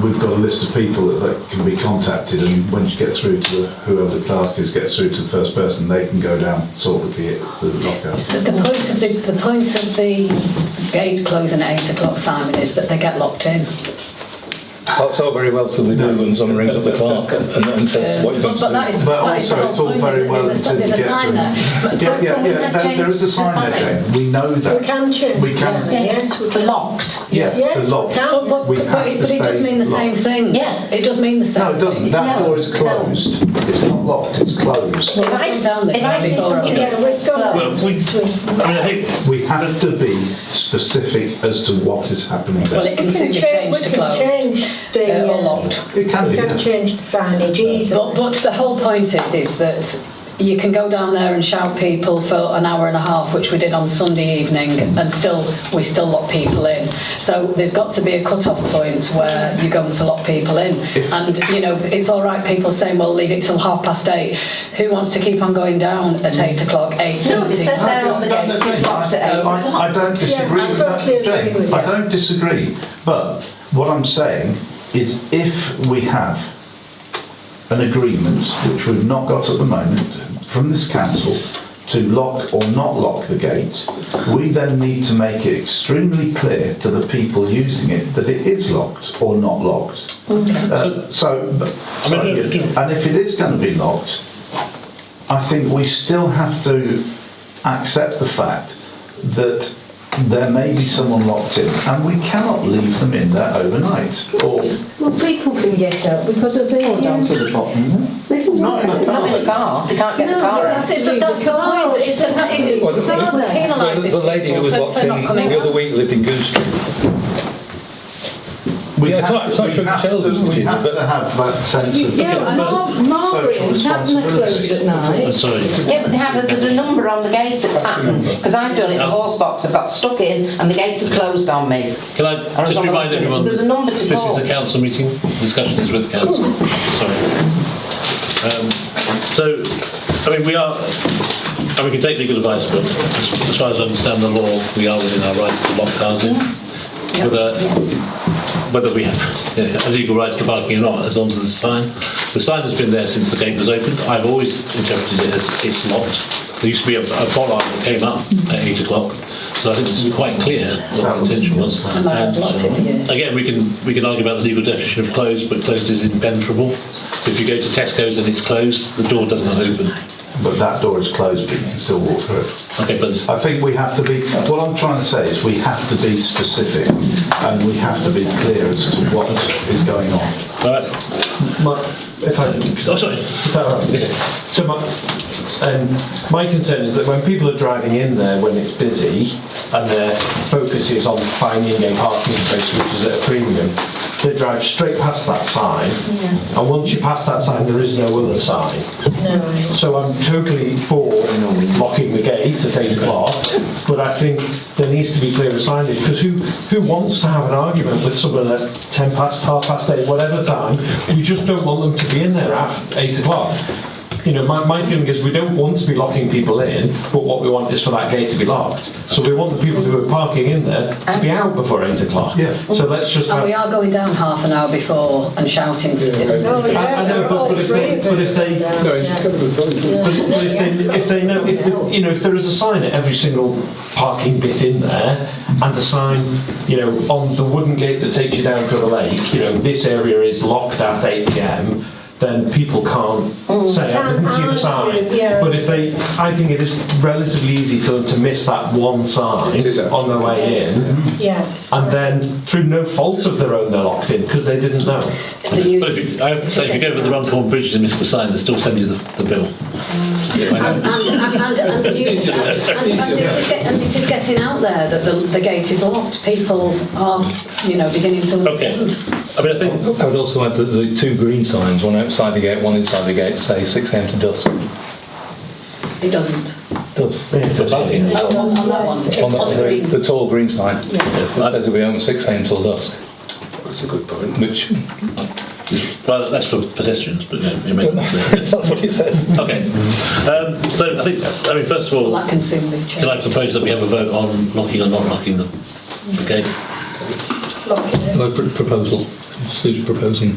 we've got a list of people that can be contacted, and when you get through to whoever the clerk is, gets through to the first person, they can go down, sort the key at the lockout. The point of the gate closing at 8 o'clock, Simon, is that they get locked in. That's all very well till they do when someone rings up the clerk and says what you're going to But do. that is, But that is the also, whole it's all point, very is well that until there's you a get sign to- there. But There is a sign there, Jane. We know that. We can change We can. it, yes, we To can. locked. Yes, Yes, to we lock. can. But We have to it does say mean the same locked. thing. Yeah. It does mean the same No, it doesn't. thing. That No, door is closed. It's not locked, it's closed. Well, I've gone down this If I see before, something haven't I? Yeah, we've got Well, I think We have to be specific as to what is happening Well, there. it can soon be changed to We can closed change the, or locked. It can we be. can change the signage easily. But the whole point is that you can go down there and shout people for an hour and a half, which we did on Sunday evening, and we still lock people in. So there's got to be a cut-off point where you're going to lock people in. And, you know, it's all right people saying, well, leave it till 8:30. Who wants to keep on going down at 8 o'clock, 8:30? No, it says there on the gate, it's locked at 8. I don't disagree Yeah, with I totally that, agree Jane. with I you. don't disagree. But what I'm saying is if we have an agreement, which we've not got at the moment, from this council, to lock or not lock the gate, we then need to make it extremely clear to the people using it that it is locked or not locked. And if it is going to be locked, I think we still have to accept the fact that there may be someone locked in and we cannot leave them in there overnight. Or Well, people can get out because of the... Down to the bottom. They can Not in a walk car. out. Not in a car, they can't get the car out. That's it, but that's the point. It's Well, the lady who was locked in the other week lived in Goose Street. we Yeah, have it's not we sure have Michelle's to- was we continued, have but- to have that sense of Yeah, Margaret social and Tatton are closed responsibility. at night. sorry. Yeah, but there's a number on the gate at Tatton, because I've done it, the horse box, I've got stuck in and the gates are closed on me. Can I was just on the remind list. everyone, There's a number to this is call. a council meeting, discussion is with council. Sorry. So, I mean, we can take legal advice, but as far as I understand the law, we are within our rights to lock cars in. Whether we have a legal right to parking or not, as long as there's a sign. The sign has been there since the gate was opened. I've always interpreted it as it's locked. There used to be a bollard that came up at 8 o'clock. So I think it's quite clear what the intention was. And I've locked it for years. Again, we can argue about the legal definition of closed, but closed is impenetrable. So if you go to Tesco's and it's closed, the door doesn't open. But that door is closed, but you can still walk through it. Okay, but I think we have to be, what I'm trying to say is we have to be specific and we have to be clear as to what is going on. all right. If I, Oh, sorry. is that right? So my concern is that when people are driving in there when it's busy and their focus is on finding a parking space which is at a premium, they drive straight past that sign, and once you pass that sign there is no other sign. No. So I'm totally for locking the gate at 8 o'clock, but I think there needs to be clearer signage, because who wants to have an argument with someone at 10 past, 8:30, whatever time? We just don't want them to be in there at 8 o'clock. You know, my feeling is we don't want to be locking people in, but what we want is for that gate to be locked. So we want the people who are parking in there to be out before 8 o'clock. Yeah. So let's just And have... we are going down half an hour before and shouting to them. Oh, yeah, I know, but if they No, it's kind of a point. But if they know, if there is a sign at every single parking bit in there, and a sign, on the wooden gate that takes you down to the lake, this area is locked at 8 p.m, then people can't say, I didn't see the sign. Yeah. But I think it is relatively easy for them to miss that one sign It is on their way in, Yeah. and then through no fault of their own they're locked in because they didn't know. But I have to say, if you go over the Runcorn Bridge and miss the sign, they still send you the bill. And it is getting out there that the gate is locked. People are, beginning to understand. I mean, I think I would also add that the two green signs, one outside the gate, one inside the gate, say 6 a.m. to dusk. It doesn't. Does. for parking. Oh, on that one. On the green. the tall green sign. Yeah. It says it'll be open 6 a.m. till dusk. That's a good point. Which, Well, that's for pedestrians, but you make it clear. that's what it says. Okay. So I think, first of all, That can soon be changed. can I propose that we have a vote on locking or not locking the gate? Proposal. Who's proposing?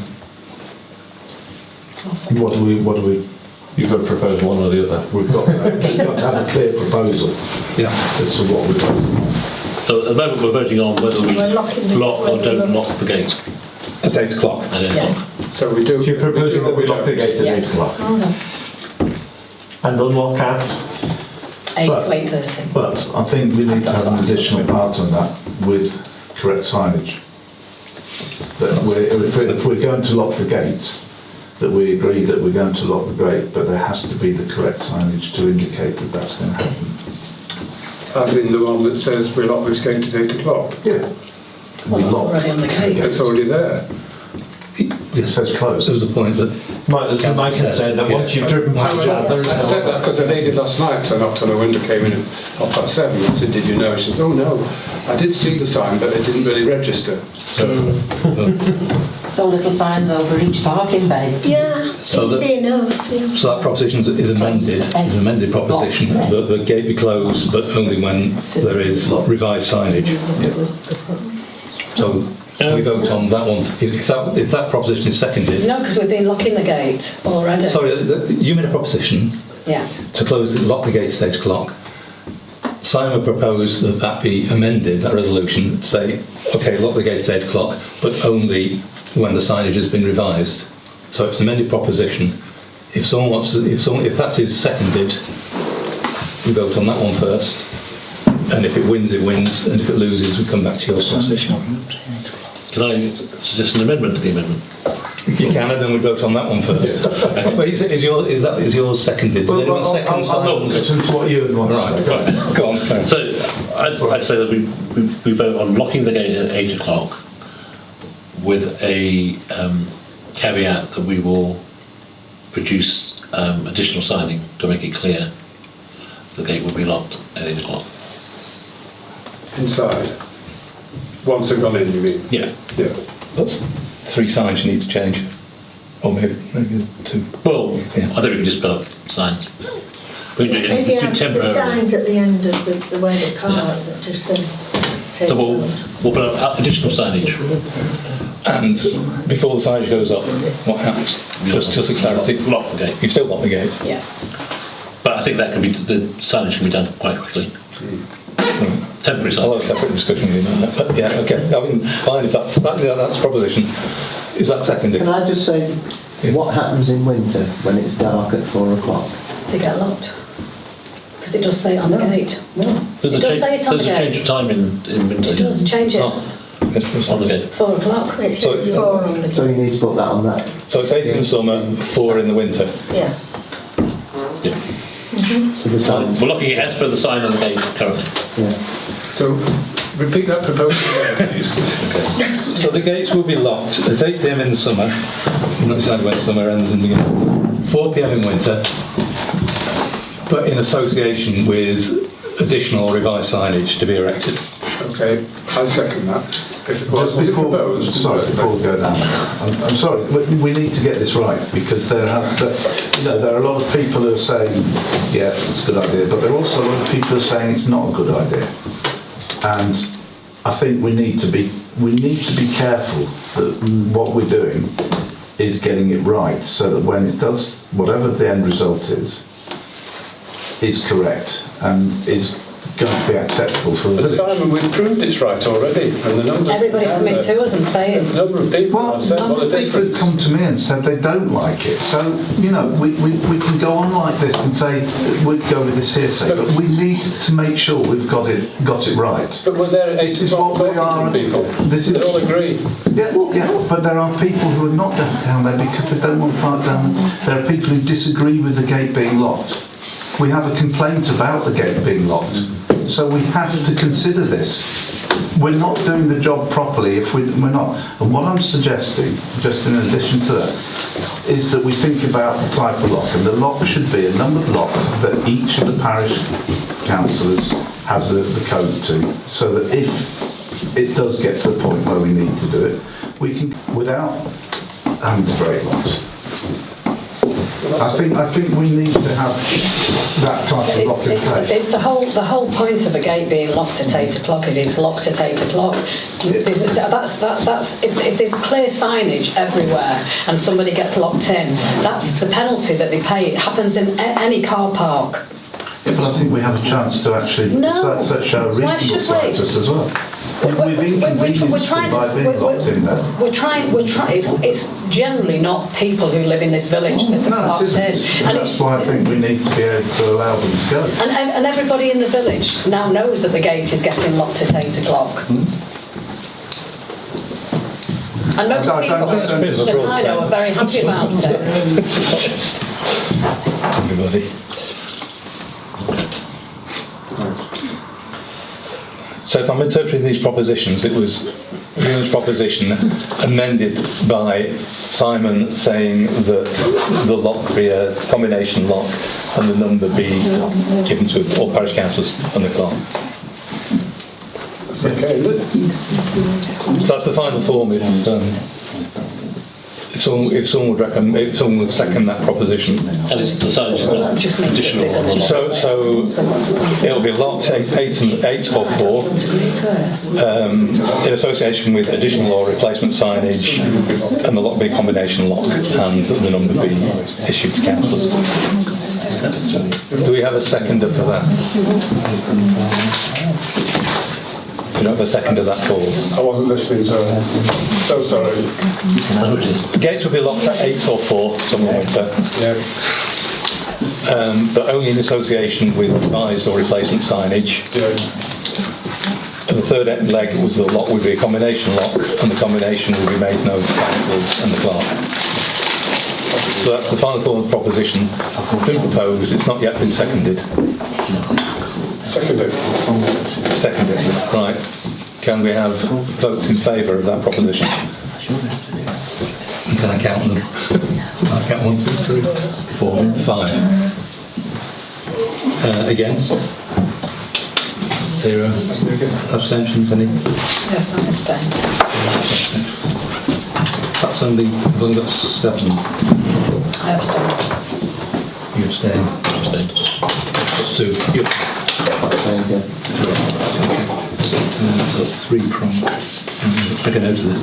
What do we, You've got to propose one or the other. we've got to have a clear proposal Yeah. as to what we're voting on. So at the moment we're voting on whether we We're locking the- lock or don't lock the gate. At 8 o'clock. At 8 Yes. o'clock. So we do. So you're proposing that we lock the gates at 8 Yes. o'clock? And unlock at? 8 But- to 8:30. But I think we need to have an additional part on that with correct signage. That if we're going to lock the gate, that we agree that we're going to lock the gate, but there has to be the correct signage to indicate that that's going to happen. As in the one that says we lock this gate at 8 o'clock. Yeah. Well, We that's lock. already on the gate. It's already there. It says closed. There was a point that There's my concern that once you've driven past that, there is I said that no... because a lady last night, I knocked on her window, came in at 7:30. I said, did you know? She said, oh no, I did see the sign, but it didn't really register. So little signs over each parking bay. Yeah, So easy enough. Yeah. So that proposition is amended, is an amended proposition, that the gate be closed, but only when there is revised signage. So we vote on that one. If that proposition is seconded, No, because we've been locking the gate already. sorry, you made a proposition Yeah. to lock the gate at 8 o'clock. Simon proposed that that be amended, that resolution, say, okay, lock the gate at 8 o'clock, but only when the signage has been revised. So it's an amended proposition. If that is seconded, we vote on that one first. And if it wins, it wins. And if it loses, we come back to your proposition. Can I suggest an amendment to the amendment? You can, and then we vote on that one first. But is yours seconded? Does anyone second I'll listen to what you want to say. Right, go on. Clarence. So I'd say that we vote on locking the gate at 8 o'clock with a caveat that we will produce additional signing to make it clear the gate will be locked at 8 o'clock. Inside. Once they've gone in, you mean? Yeah. Yeah. That's 3 signs you need to change. Or maybe 2. Well, Yeah. I think we can just put up signs. We can do If you it have the temporarily. signs at the end of the way they park that just say. So we'll put up additional signage. And before the signage goes up, what happens? Just a clarity. Lock the gate. You still lock the gate. Yeah. But I think that the signage can be done quite quickly. Temporary I'll have a signage. separate discussion with you on that. But yeah, okay. I mean, fine if that's the proposition. Is that seconded? Can I just say, what happens in winter when it's dark at 4 o'clock? They get locked. Because it does say it on the gate. There's It does say it on the a change gate. of time in winter. It does change it. Oh, yes, please. On the gate. 4 o'clock. It So says it's- 4 on the So you need to put that on that. So it's 8 in the summer, 4 in the winter. Yeah. Yeah. So the sign, We're looking at as per the sign on the gate currently. yeah. So repeat that proposal again, please. So the gates will be locked at 8 p.m. in the summer. You've not decided when summer ends and begins. 4 p.m. in winter, but in association with additional revised signage to be erected. Okay, I second that. If it was Before proposed. we go down, I'm sorry, we need to get this right, because there are a lot of people who are saying, yeah, it's a good idea, but there are also a lot of people who are saying it's not a good idea. And I think we need to be careful that what we're doing is getting it right, so that when it does, whatever the end result is correct and is going to be acceptable for the But Simon, we've proved it's right already, and the numbers. Everybody's coming to us and saying. The number of people Well, have said what a people have difference. come to me and said they don't like it. So, we can go on like this and say, we'd go with this hearsay, but we need to make sure we've got it right. But we're there at 8 This is o'clock what we talking are. to people. This is- They all agree. Yeah, but there are people who are not down there because they don't want to park down there. There are people who disagree with the gate being locked. We have a complaint about the gate being locked. So we have to consider this. We're not doing the job properly if we're not. And what I'm suggesting, just in addition to that, is that we think about the type of lock. And the lock should be a numbered lock that each of the parish councillors has the code to, so that if it does get to the point where we need to do it, we can, without having to break locks. I think we need to have that type of lock in place. It's the whole point of a gate being locked at 8 o'clock is it's locked at 8 o'clock. That's if there's clear signage everywhere and somebody gets locked in, that's the penalty that they pay. It happens in any car park. Yeah, but I think we have a chance to actually show a Why reasonable should side we? to us as well. We've inconvenienced We're them trying by to. being locked in there. We're trying. It's generally not people who live in this village that are No, it parked isn't. in, And that's why I think we need to be able to allow them to go. And everybody in the village now knows that the gate is getting locked at 8 o'clock. And most I people don't that I know are very happy about it. Everybody. So if I'm interpreting these propositions, it was Fiona's proposition amended by Simon saying that the lock be a combination lock and the number be given to all parish councillors and the clerk. Okay, is it? So that's the final form. If someone would recommend, if someone would second that proposition. And it's the signage is not Just make it additional bigger on the than lock. So it'll be locked 8 or 4 in association with additional or replacement signage, and the lock be a combination lock, and the number be issued to councillors. Do we have a seconder for that? Do you not have a second to that call? I wasn't listening, so sorry. The gates will be locked at 8 or 4, somewhere like that. Yeah. But only in association with revised or replacement signage. Yeah. And the third leg was the lock would be a combination lock, and the combination will be made known to councillors and the clerk. So that's the final form of the proposition. It's been proposed, it's not yet been seconded. Seconded. Seconded, right. Can we have votes in favour of that proposition? Can I count them? Can I count 1, 2, 3, 4, 5? Against? 0. Abstentions, any? Yes, I abstain. That's only, we've only got 7. I abstain. You abstain? Abstained. That's 2. You abstain? 3. So it's 3 pronged. Make a note of it.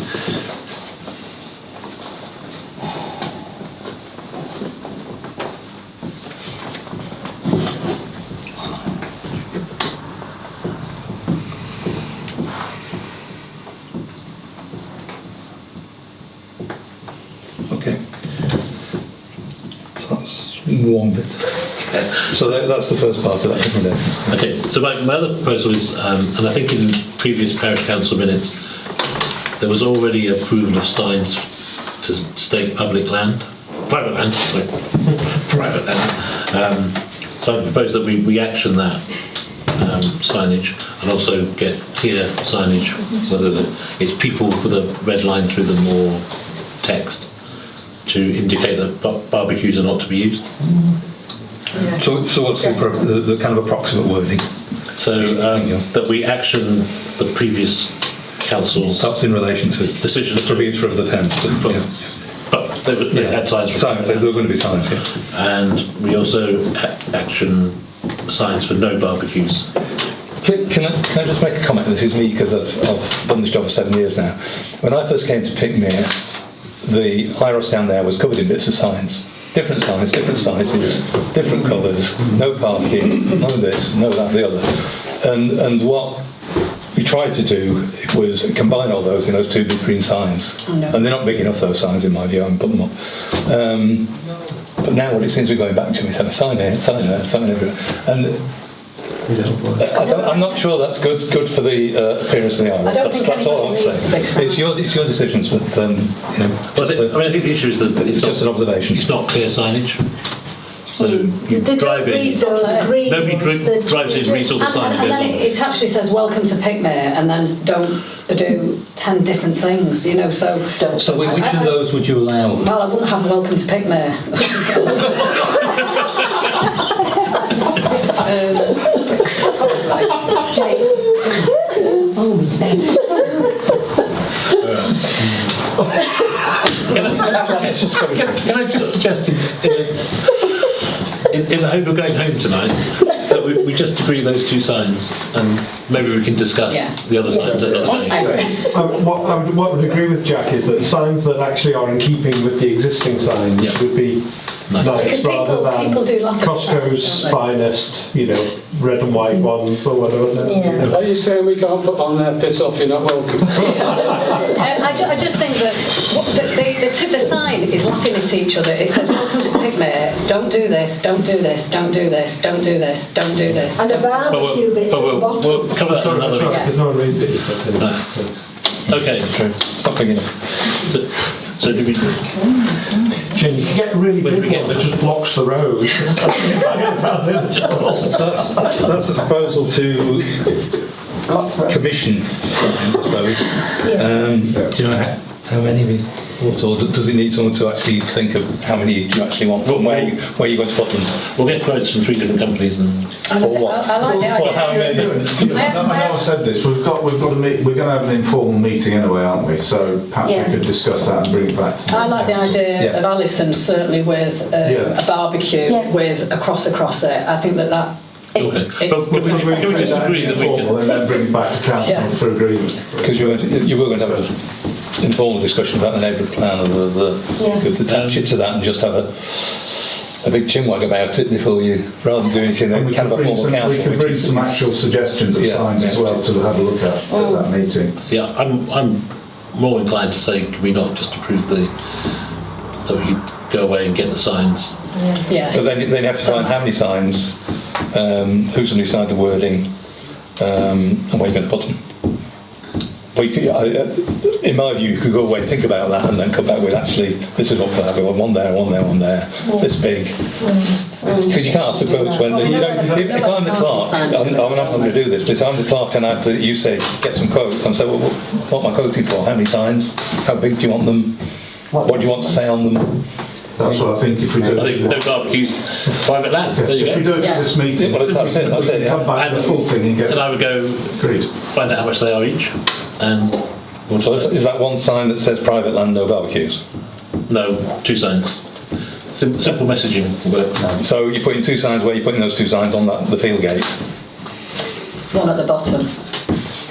Okay. So that's one bit. So that's the first part of that recommendation. Okay, so my other proposal is, and I think in previous parish council minutes, there was already approval of signs to state public land, private land, sorry, private land. So I propose that we action that signage and also get clear signage, whether it's people with a red line through them or text, to indicate that barbecues are not to be used. So what's the kind of approximate wording? So that we action the previous council's That's in relation to decision to be through the fence. but they had signs for Signs, there are going to be signs, yeah. and we also action signs for no barbecues. Can I just make a comment? This is me because I've done this job for 7 years now. When I first came to Pickmere, the IROS down there was covered in bits of signs. Different signs, different sizes, different colours, no parking, none of this, no that, the other. And what we tried to do was combine all those in those 2 big green signs. Oh, no. And they're not big enough, those signs, in my view, I haven't put them up. But now what it seems we're going back to is have a sign here, sign there, sign everywhere. And I'm not sure that's good for the appearance of the IROS. I don't think That's all I'm anybody reads the big saying. signs. It's your decisions, but Well, I think the issue is that it's just an observation. it's not clear signage. So you They drive don't in, read those green nobody ones, they drives in, reads all the sign And then it actually says welcome to Pickmere, and then don't do 10 different things, you know, so... So which of those would you allow? Well, I wouldn't have welcome to Pickmere. Can I just suggest, in the hope of going home tonight, that we just agree those 2 signs, and maybe we can discuss the other signs another day. I agree. What I would agree with Jack is that signs that actually are in keeping with the existing signs would be Because people do laugh at Costco's that, don't they? finest, you know, red and white ones or whatever. Yeah. Are you saying we can't put on there, piss off, you're not welcome? I just think that the sign is laughing at each other. It says, welcome to Pickmere, don't do this, don't do this, don't do this, don't do this, don't do this. And a barbecue bit at the bottom. We'll cover that in another Yes. Because no one reads it. Okay, Something in it. so do we Jen, you can get a really big one that just blocks the road. So that's a proposal to commission signs, I suppose. Do you know how many we thought, or does it need someone to actually think of how many you actually want, and where you're going to put them? we'll get quotes from 3 different companies and And For what? I like the idea. For how many? I I said this, we've got to meet, we're going to have an informal meeting anyway, aren't we? So perhaps Yeah. we could discuss that and bring it back to I like the idea Yeah. of Alison, certainly with Yeah. a barbecue Yeah. with a cross across there. I think that Okay. it's But can we just agree that we informal can... and then bring it back to council Yeah. for agreement. Because you were going to have an informal discussion about the neighbourhood plan, and Yeah. could attach it to that and just have a big chinwag about it before you, rather than do anything And that we kind can of a bring formal some, council. we can which bring is- some actual suggestions of Yeah. signs as well to have a look at that meeting. See, I'm more inclined to say, can we not just approve that we go away and get the signs? yes. So then you have to find how many signs, who's going to decide the wording, and where you're going to put them. Well, in my view, you could go away and think about that and then come back with, actually, this is what we'll have. We want one there, one there, one there, this big. Because you can't ask the quotes when, you know, if I'm the clerk, I'm not going to do this, but if I'm the clerk and I have to, you say, get some quotes, I'm saying, well, what am I quoting for? How many signs? How big do you want them? What do you want to say on them? That's what I think if we do I think no barbecues, private land, there you if we go. do it for this meeting, Well, that's it, we can come back with the full thing and get And I would go agreed. find out how much they are each, and So is that one sign that says private land, no barbecues? no, 2 signs. Simple messaging works. So you're putting 2 signs, where you're putting those 2 signs on the field gate? One at the bottom.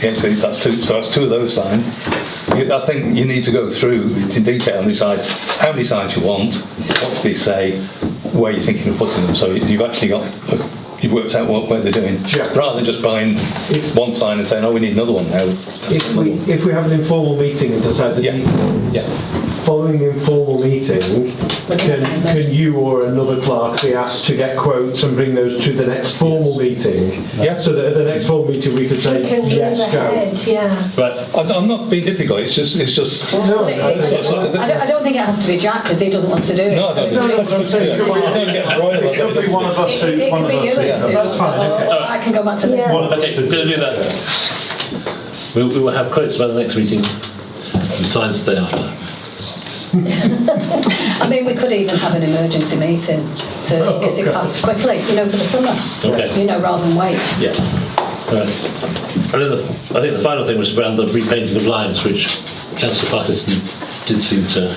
Yeah, so that's 2. So that's 2 of those signs. I think you need to go through in detail and decide how many signs you want, what do they say, where you're thinking of putting them. So you've actually got, you've worked out where they're doing, rather than just buying one sign and saying, oh, we need another one now. If we have an informal meeting and decide the details, following the informal meeting, can you or another clerk be asked to get quotes and bring those to the next formal meeting? Yeah. So that at the next formal meeting we could say, We can yes, move go. ahead, yeah. But I'm not being difficult, it's just I don't think it has to be Jack because he doesn't want to do it. No, I don't do it. So I don't get embroiled on It could be one of us It who, one could of be us you. who- That's fine, okay. I can go back to the... Yeah. okay, we're going to do that. We will have quotes by the next meeting, and signs the day after. I mean, we could even have an emergency meeting to get it passed quickly, you know, for the summer. Okay. You know, rather than wait. Yes. And then I think the final thing was around the repainting of lines, which Councillor Parkinson did seem to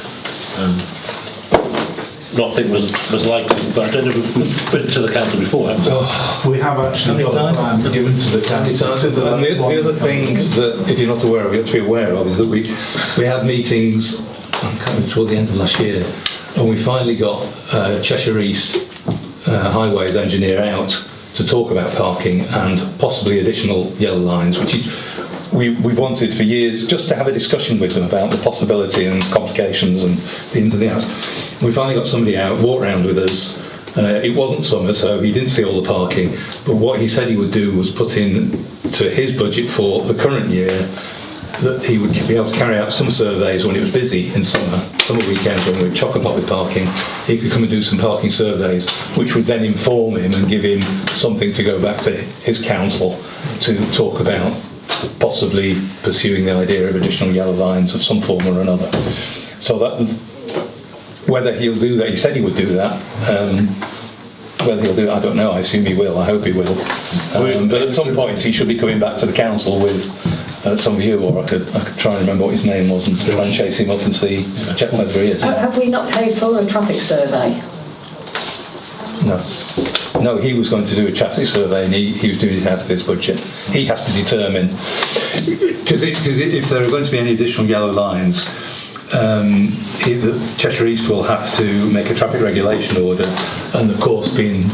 not think was likely, but I don't know if we've put it to the council before, haven't we? we have actually got a plan given to the council. And the other thing that, if you're not aware of, you have to be aware of, is that we had meetings toward the end of last year, and we finally got Cheshire East Highways engineer out to talk about parking and possibly additional yellow lines, which we wanted for years, just to have a discussion with them about the possibility and complications and the ins and the outs. We finally got somebody out, walked around with us. It wasn't summer, so he didn't see all the parking, but what he said he would do was put in to his budget for the current year that he would be able to carry out some surveys when it was busy in summer weekends when we were chock-a-block with parking. He could come and do some parking surveys, which would then inform him and give him something to go back to his council to talk about possibly pursuing the idea of additional yellow lines of some form or another. So that, whether he'll do that, he said he would do that. Whether he'll do it, I don't know. I assume he will. I hope he will. But at some point, he should be coming back to the council with some view, or I could try and remember what his name was and try and chase him up and check whether he is. Have we not paid for a traffic survey? No, he was going to do a traffic survey, and he was doing it out of his budget. He has to determine, because if there are going to be any additional yellow lines, the Cheshire East will have to make a traffic regulation order, and of course being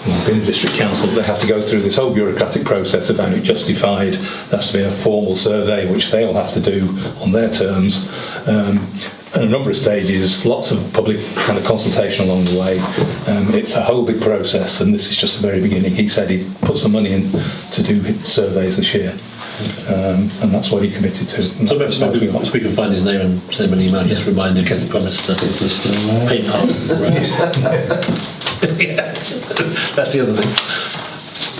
a district council, they have to go through this whole bureaucratic process of having it justified. There has to be a formal survey which they'll have to do on their terms, and a number of stages, lots of public kind of consultation along the way. It's a whole big process, and this is just the very beginning. He said he'd put some money in to do surveys this year, and that's what he committed to. So maybe we can find his name and send him an email, just remind him that he promised to paint half the road. Yeah, that's the other thing.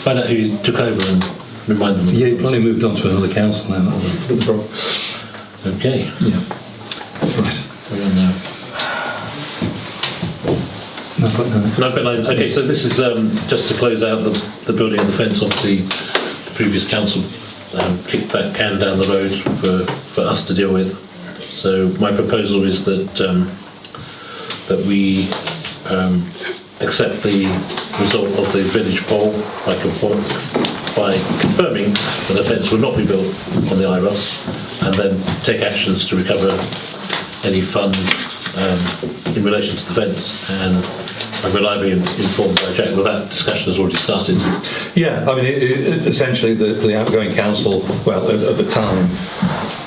Find out who he took over and remind them. Yeah, he probably moved on to another council now. That's the problem. Okay. Yeah. Right. We're on now. No, but no. Okay, so this is just to close out the building and the fence. Obviously, the previous council kicked that can down the road for us to deal with. So my proposal is that that we accept the result of the village poll by confirming that the fence will not be built on the IROS, and then take actions to recover any funds in relation to the fence. And I'm reliably informed by Jack that that discussion has already started. Yeah, I mean, essentially the outgoing council, well, at the time,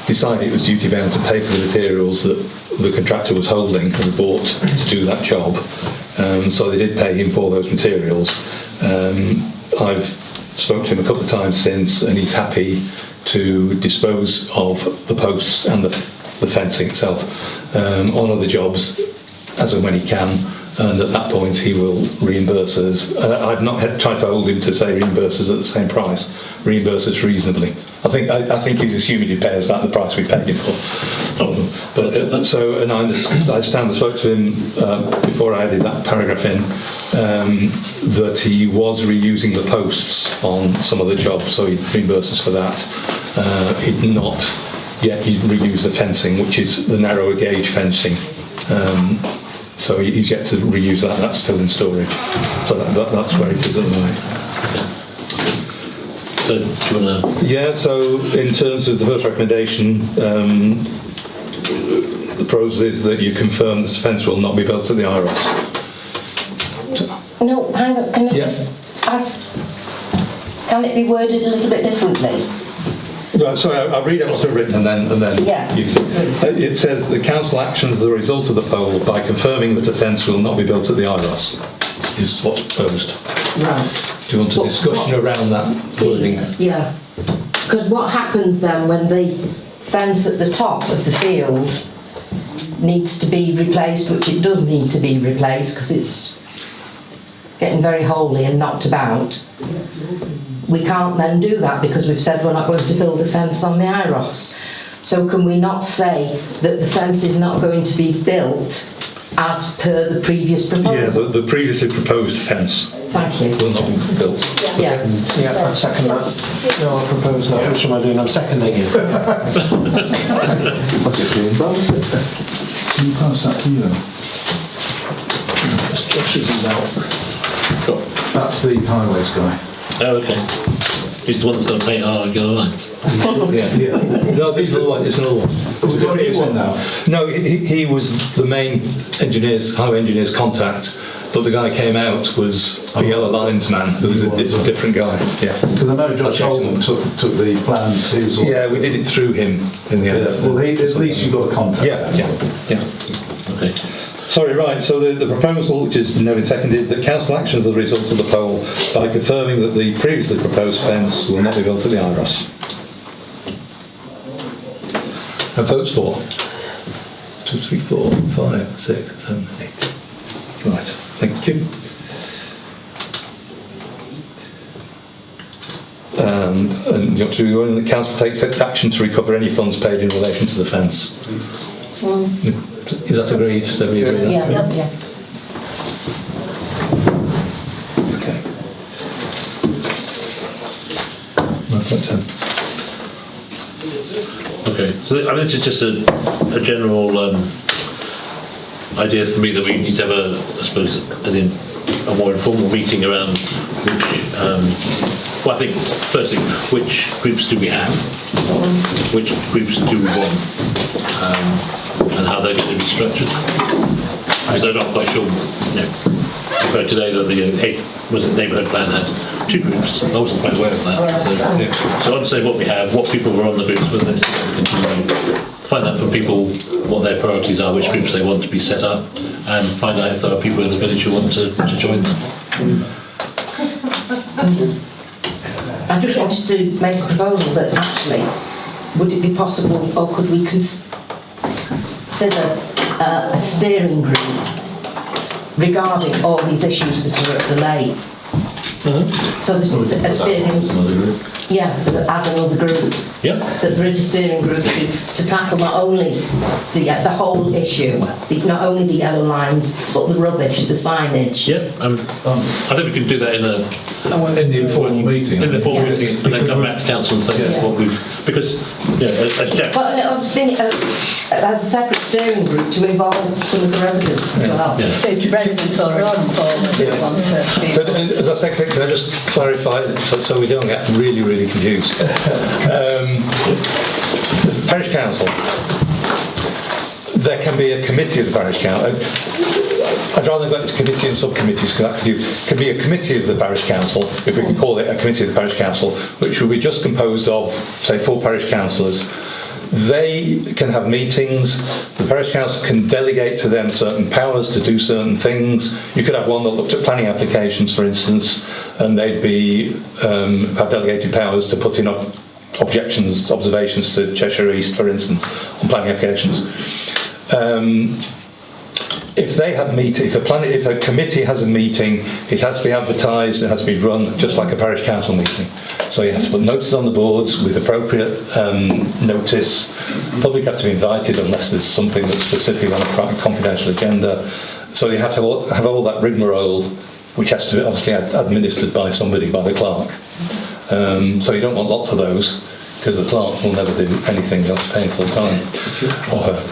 decided it was duty bound to pay for the materials that the contractor was holding and bought to do that job. So they did pay him for those materials. I've spoken to him a couple of times since, and he's happy to dispose of the posts and the fencing itself on other jobs as and when he can. And at that point he will reimburse us. I've not tried to hold him to say reimburse us at the same price. Reimburse us reasonably. I think he's assuming he'd pay us back the price we paid him for. But so, and I understand. I spoke to him before I added that paragraph in, that he was reusing the posts on some of the jobs, so he'd reimburse us for that. He'd not yet reused the fencing, which is the narrower gauge fencing. So he's yet to reuse that. That's still in storage. So that's where it is at the moment. So do you want to? Yeah. So in terms of the first recommendation, the proposal is that you confirm that the fence will not be built at the IROS. No, hang on. Can I just ask? Can it be worded a little bit differently? Right, sorry, I'll read out what I've written and then Yeah. It says the council actions as a result of the poll by confirming that a fence will not be built at the IROS is what's proposed. Right. Do you want a discussion around that wording? Yeah. Because what happens then when the fence at the top of the field needs to be replaced, which it does need to be replaced because it's getting very holy and knocked about. We can't then do that because we've said we're not going to build a fence on the IROS. So can we not say that the fence is not going to be built as per the previous proposal? Yeah, the previously proposed fence Thank you. will not be built. Yeah. Yeah, I'd second that. No, I propose that. Which am I doing? I'm seconding it. What's it doing, Bob? Can you pass that to you? Josh isn't out. That's the highways guy. Oh, okay. He's the one that's going to paint our yellow line. Yeah. No, this is another one. It's another one. It's a different one now. No, he was the main highway engineer's contact, but the guy who came out was a yellow lines man, who was a different guy. Yeah. Because I know Josh Holden took the plans. He was yeah, we did it through him in the end. Yeah, well, at least you got a contact. Yeah. Okay. Sorry, right, so the proposal, which has now been seconded, that council actions as a result of the poll by confirming that the previously proposed fence will not be built at the IROS. And votes for? 2, 3, 4, 5, 6, 7, 8. Right, thank you. And you want to, when the council takes action to recover any funds paid in relation to the fence. Is that agreed? Does everybody agree with that? Yeah. Okay. 9.10. Okay. So I mean, this is just a general idea for me that we need to have I suppose, a more informal meeting around which Well, I think, firstly, which groups do we have? Which groups do we want? And how they're going to be structured? Because I'm not quite sure, I've heard today that the Neighbourhood Plan had 2 groups. I wasn't quite aware of that. So I'm saying what we have, what people were on the groups, whether they're still going to continue. Find out from people what their priorities are, which groups they want to be set up, and find out if there are people in the village who want to join them. I just wanted to make a proposal that actually, would it be possible, or could we consider a steering group regarding all these issues that are at the lake? So this is a steering group. Yeah, as another group. Yeah. That there is a steering group to tackle not only the whole issue, not only the yellow lines, but the rubbish, the signage. Yeah, I think we can do that in the informal meeting. In the formal meeting, and then come back to council and say this is what we've, because as Jack. But I was thinking as a separate steering group to involve some of the residents as well. There's residents already on board that want to be. But as I said, can I just clarify so we don't get really confused? There's the parish council. There can be a committee of the parish council. I'd rather go into committee and subcommittees because that can be a committee of the parish council, if we can call it a committee of the parish council, which will be just composed of, say, 4 parish councillors. They can have meetings. The parish council can delegate to them certain powers to do certain things. You could have one that looked at planning applications, for instance, and they'd be have delegated powers to put in objections, observations to Cheshire East, for instance, on planning applications. If they have if a committee has a meeting, it has to be advertised, it has to be run just like a parish council meeting. So you have to put notices on the boards with appropriate notice. Public have to be invited unless there's something that's specifically on a confidential agenda. So you have to have all that rigmarole, which has to be obviously administered by somebody, by the clerk. So you don't want lots of those, because the clerk will never do anything else paying full time. Or her.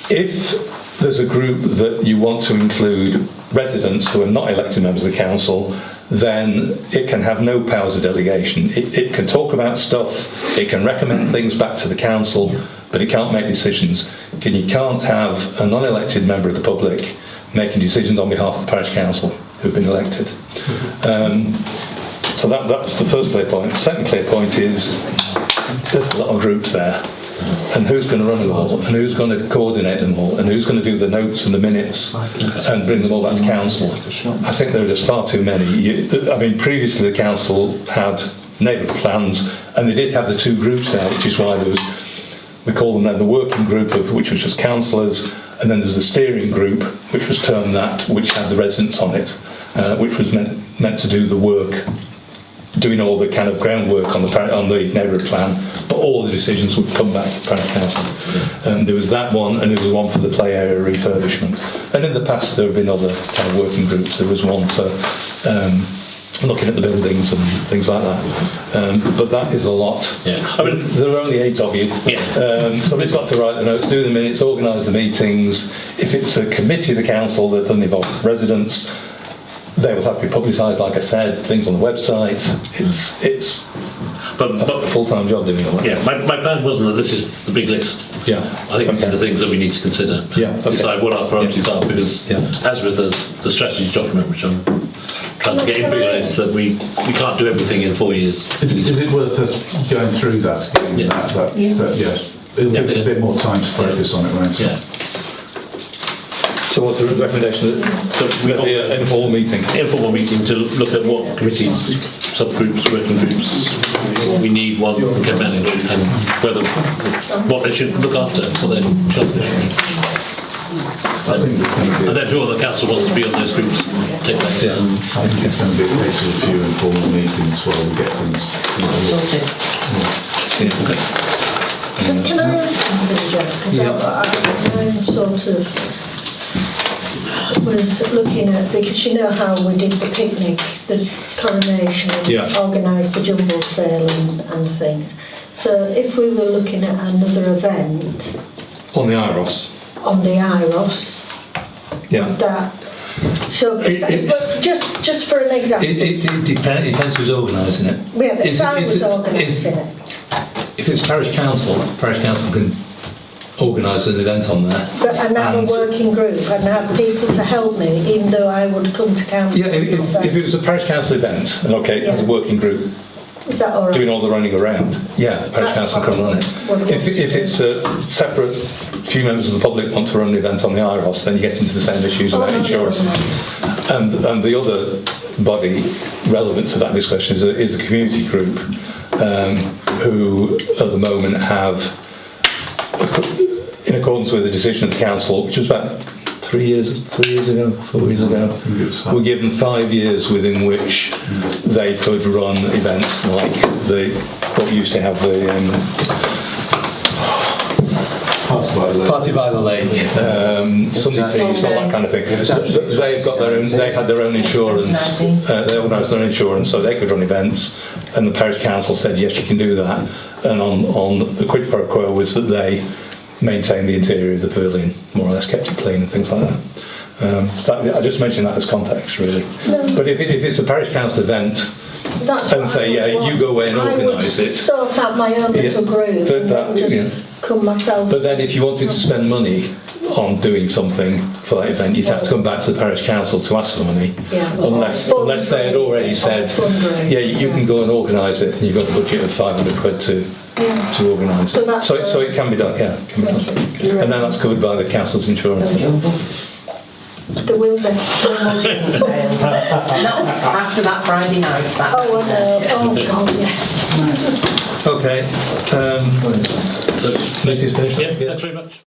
If there's a group that you want to include residents who are not elected members of the council, then it can have no powers of delegation. It can talk about stuff, it can recommend things back to the council, but it can't make decisions. You can't have a non-elected member of the public making decisions on behalf of the parish council who've been elected. So that's the first clear point. The second clear point is there's a lot of groups there. And who's going to run them all, and who's going to coordinate them all, and who's going to do the notes and the minutes and bring them all back to council. I think there are just far too many. Previously the council had neighbourhood plans, and they did have the 2 groups there, which is why we call them then the working group, which was just councillors, and then there's the steering group, which was termed that, which had the residents on it, which was meant to do the work, doing all the kind of groundwork on the neighbourhood plan, but all the decisions would come back to the parish council. There was that one, and there was one for the play area refurbishment. And in the past there have been other kind of working groups. There was one for looking at the buildings and things like that. But that is a lot. There are only 8 of you. Somebody's got to write the notes, do the minutes, organise the meetings. If it's a committee of the council that doesn't involve residents, they will have to be publicised, like I said, things on the website. It's a full-time job doing all that. Yeah, my plan wasn't that this is the big list. Yeah. I think these are the things that we need to consider. Decide what our priorities are, because as with the strategy document, which I'm trying to get input on, is that we can't do everything in 4 years. Is it worth us going through that? It'll give us a bit more time to focus on it, won't it? So what's the recommendation? So we've got an informal meeting. Informal meeting to look at what committees, subgroups, working groups we need, what we can manage, and what they should look after, what their job is. And then who on the council wants to be on those groups, take that. I think it's going to be a case of a few informal meetings while we get things sorted. Can I ask something, Jack? Because I'm sort of was looking at, because you know how we did the picnic, the coronation, and organised the jumble sale and things. So if we were looking at another event on the IROS, would that So, but just for an example. It depends who's organising it. Yeah, but if I was organising it. If it's parish council can organise an event on there. But and have a working group and have people to help me, even though I would come to council. Yeah, if it was a parish council event, and okay, as a working group, is that all right? doing all the running around, yeah, the parish council can run it. If it's a separate, few members of the public want to run an event on the IROS, then you get into the same issues about insurance. And the other body relevant to that discussion is the community group, who at the moment have, in accordance with the decision of the council, which was about 4 years ago, were given 5 years within which they could run events like what used to have the Party by the Lake, Sunday teas, all that kind of thing. They've got their own. They had their own insurance. They organised their own insurance, so they could run events. And the parish council said, yes, you can do that. And on the quid pro quo was that they maintained the interior of the pavilion, more or less kept it clean and things like that. So I just mentioned that as context, really. But if it's a parish council event, and say, yeah, you go away and organise it. Sort out my own little group. Come myself. But then, if you wanted to spend money on doing something for that event, you'd have to come back to the parish council to ask for money, unless they had already said, yeah, you can go and organise it, and you've got a budget of 500 quid to organise it. So it can be done, yeah. It can be done. And then that's covered by the council's insurance. There will be. Not after that Friday night. Saturday. Oh, I know. Oh, God, yes. Okay. Meeting's finished. Yeah, thanks very much.